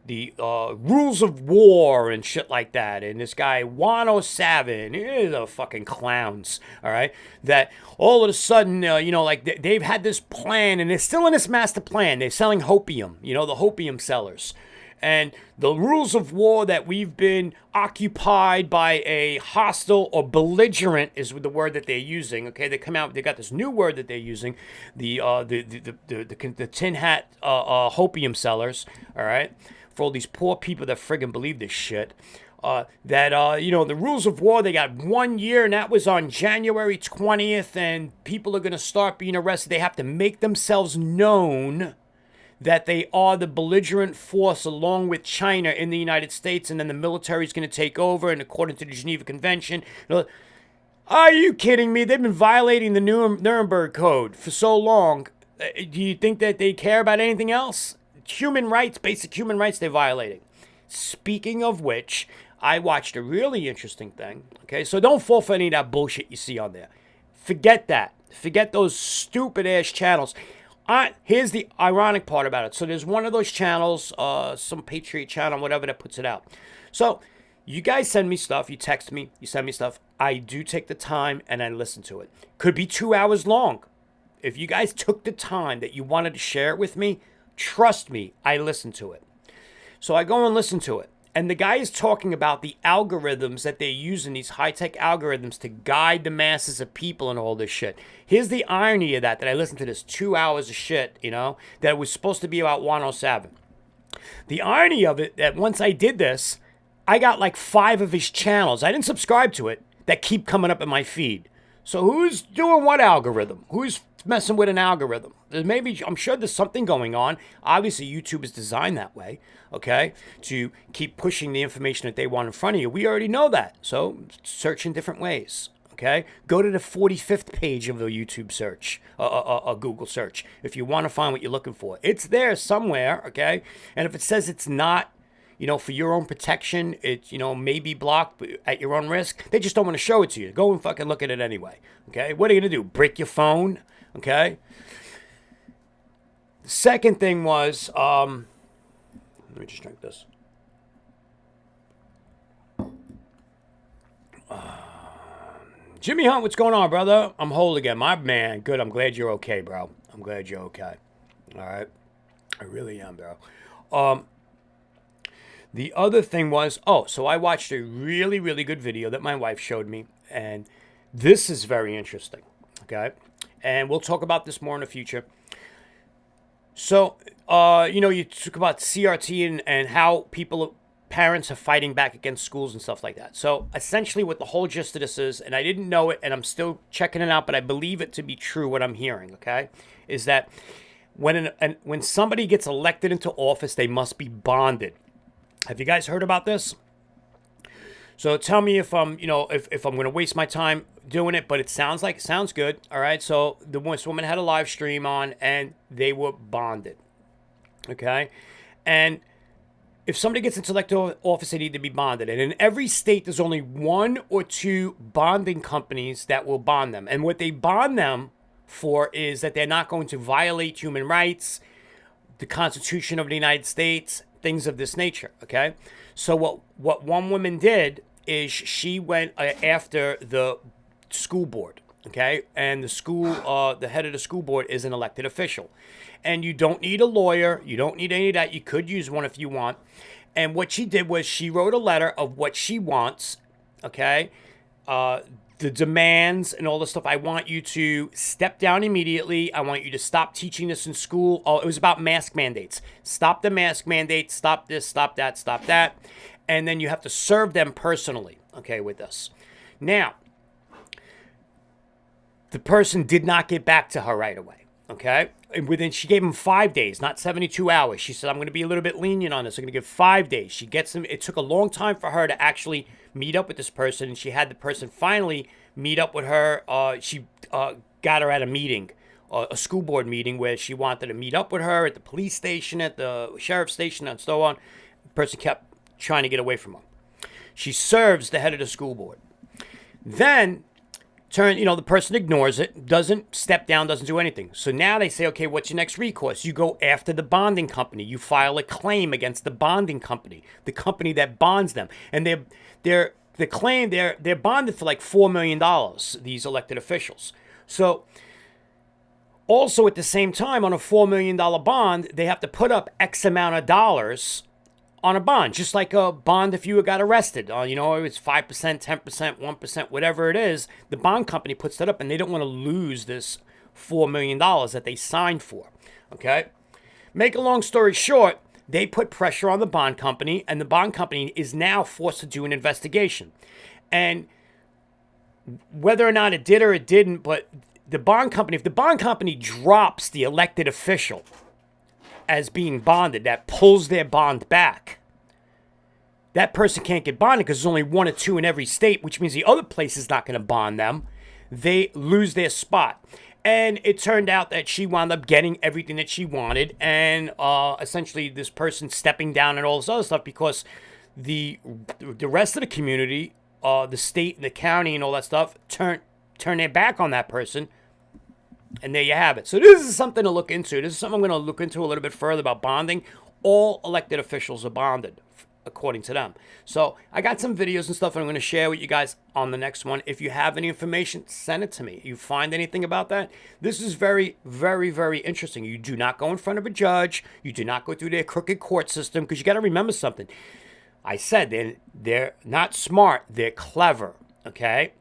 rules of war and shit like that. And this guy, Wano Savin, the fucking clowns, all right? That all of a sudden, like they've had this plan and they're still in this master plan. They're selling hopium, the hopium sellers. And the rules of war that we've been occupied by a hostile or belligerent is the word that they're using. Okay, they got this new word that they're using, the tin hat hopium sellers. All right, for all these poor people that friggin' believe this shit. The rules of war, they got 1 year, and that was on January 20th, and people are gonna start being arrested. They have to make themselves known that they are the belligerent force along with China in the United States, and then the military is going to take over, and according to the Geneva Convention. Are you kidding me? They've been violating the Nuremberg Code for so long. Do you think that they care about anything else? Human rights, basic human rights they're violating. Speaking of which, I watched a really interesting thing. Okay, so don't fall for any of that bullshit you see on there. Forget that. Forget those stupid-ass channels. Here's the ironic part about it. So there's one of those channels, some Patriot channel, whatever, that puts it out. So you guys send me stuff. You text me. You send me stuff. I do take the time and I listen to it. Could be 2 hours long. If you guys took the time that you wanted to share it with me, trust me, I listen to it. So I go and listen to it. And the guy is talking about the algorithms that they're using, these high-tech algorithms to guide the masses of people and all this shit. Here's the irony of that I listened to this 2 hours of shit, that was supposed to be about 107. The irony of it, that once I did this, I got like 5 of his channels. I didn't subscribe to it, that keep coming up in my feed. So who's doing what algorithm? Who's messing with an algorithm? I'm sure there's something going on. Obviously, YouTube is designed that way, okay, to keep pushing the information that they want in front of you. We already know that. So search in different ways, okay? Go to the 45th page of the YouTube search, a Google search, if you want to find what you're looking for. It's there somewhere, okay? And if it says it's not, for your own protection, it, may be blocked at your own risk, they just don't want to show it to you. Go and fucking look at it anyway, okay? What are you going to do, break your phone, okay? The second thing was, let me just drink this. Jimmy Hunt, what's going on, brother? I'm whole again. My man, good. I'm glad you're okay, bro. I'm glad you're okay. All right? I really am, bro. The other thing was, so I watched a really, really good video that my wife showed me, and this is very interesting, okay? And we'll talk about this more in the future. So, you talk about CRT and how parents are fighting back against schools and stuff like that. So, essentially what the whole gist of this is, and I didn't know it, and I'm still checking it out, but I believe it to be true what I'm hearing, okay, is that when somebody gets elected into office, they must be bonded. Have you guys heard about this? So tell me if I'm, if I'm going to waste my time doing it, but it sounds good. All right. So this woman had a live stream on and they were bonded. Okay. And if somebody gets into elected office, they need to be bonded. And in every state, there's only 1 or 2 bonding companies that will bond them. And what they bond them for is that they're not going to violate human rights, the Constitution of the United States, things of this nature, okay? So what one woman did is she went after the school board, okay? And the head of the school board is an elected official. And you don't need a lawyer. You don't need any of that. You could use one if you want. And what she did was she wrote a letter of what she wants, okay? The demands and all the stuff. I want you to step down immediately. I want you to stop teaching this in school. Oh, it was about mask mandates. Stop the mask mandates. Stop this, stop that, stop that. And then you have to serve them personally, okay, with this. Now, the person did not get back to her right away, okay? And she gave him 5 days, not 72 hours. She said, I'm going to be a little bit lenient on this. I'm going to give 5 days. She gets him. It took a long time for her to actually meet up with this person, and she had the person finally meet up with her. She got her at a meeting, a school board meeting, where she wanted to meet up with her at the police station, at the sheriff's station, and so on. The person kept trying to get away from her. She serves the head of the school board. Then The person ignores it, doesn't step down, doesn't do anything. So now they say, okay, what's your next recourse? You go after the bonding company. You file a claim against the bonding company, the company that bonds them. And they're bonded for like $4 million, these elected officials. So also at the same time, on a $4 million bond, they have to put up X amount of dollars on a bond, just like a bond if you got arrested. It's 5%, 10%, 1%, whatever it is. The bond company puts that up, and they don't want to lose this $4 million that they signed for. Okay? Make a long story short, they put pressure on the bond company, and the bond company is now forced to do an investigation. And whether or not it did or it didn't, but the bond company, if the bond company drops the elected official as being bonded, that pulls their bond back, that person can't get bonded because there's only one or two in every state, which means the other place is not going to bond them. They lose their spot. And it turned out that she wound up getting everything that she wanted, and essentially this person stepping down and all this other stuff because the rest of the community, the state and the county and all that stuff, turn their back on that person. And there you have it. So this is something to look into. This is something I'm going to look into a little bit further about bonding. All elected officials are bonded, according to them. So I got some videos and stuff I'm going to share with you guys on the next one. If you have any information, send it to me. If you find anything about that, this is very, very, very interesting. You do not go in front of a judge. You do not go through their crooked court system, because you got to remember something. I said they're not smart. They're clever, okay?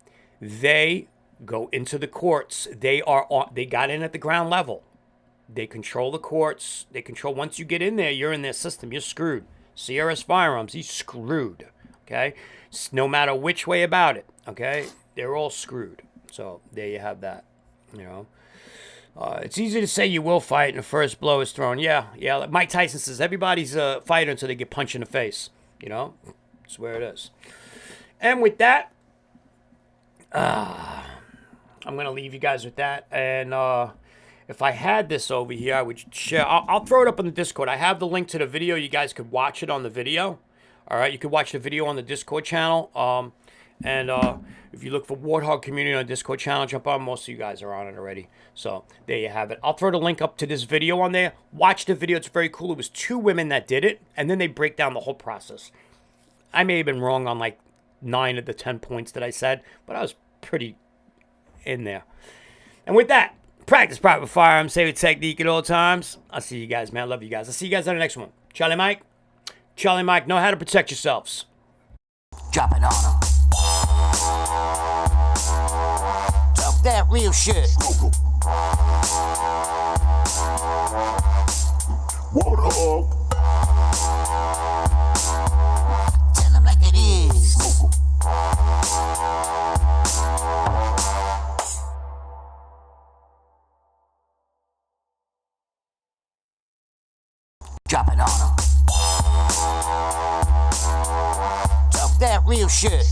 They go into the courts. They got in at the ground level. They control the courts. Once you get in there, you're in their system. You're screwed. CRS Firearms, he's screwed, okay? No matter which way about it, okay? They're all screwed. So there you have that, It's easy to say you will fight and the first blow is thrown. Yeah. Like Mike Tyson says, everybody's a fighter until they get punched in the face, That's where it is. And with that, I'm going to leave you guys with that. And if I had this over here, I would share. I'll throw it up on the Discord. I have the link to the video. You guys could watch it on the video. All right, you could watch the video on the Discord channel. And if you look for Warthog Community on the Discord channel, jump on. Most of you guys are on it already. So there you have it. I'll throw the link up to this video on there. Watch the video. It's very cool. It was 2 women that did it, and then they break down the whole process. I may have been wrong on like 9 of the 10 points that I said, but I was pretty in there. And with that, practice proper firearm safety technique at all times. I'll see you guys, man. I love you guys. I'll see you guys on the next one. Charlie Mike, know how to protect yourselves. Drop it on them. Talk that real shit. Warthog. Tell them like it is. Drop it on them. Talk that real shit.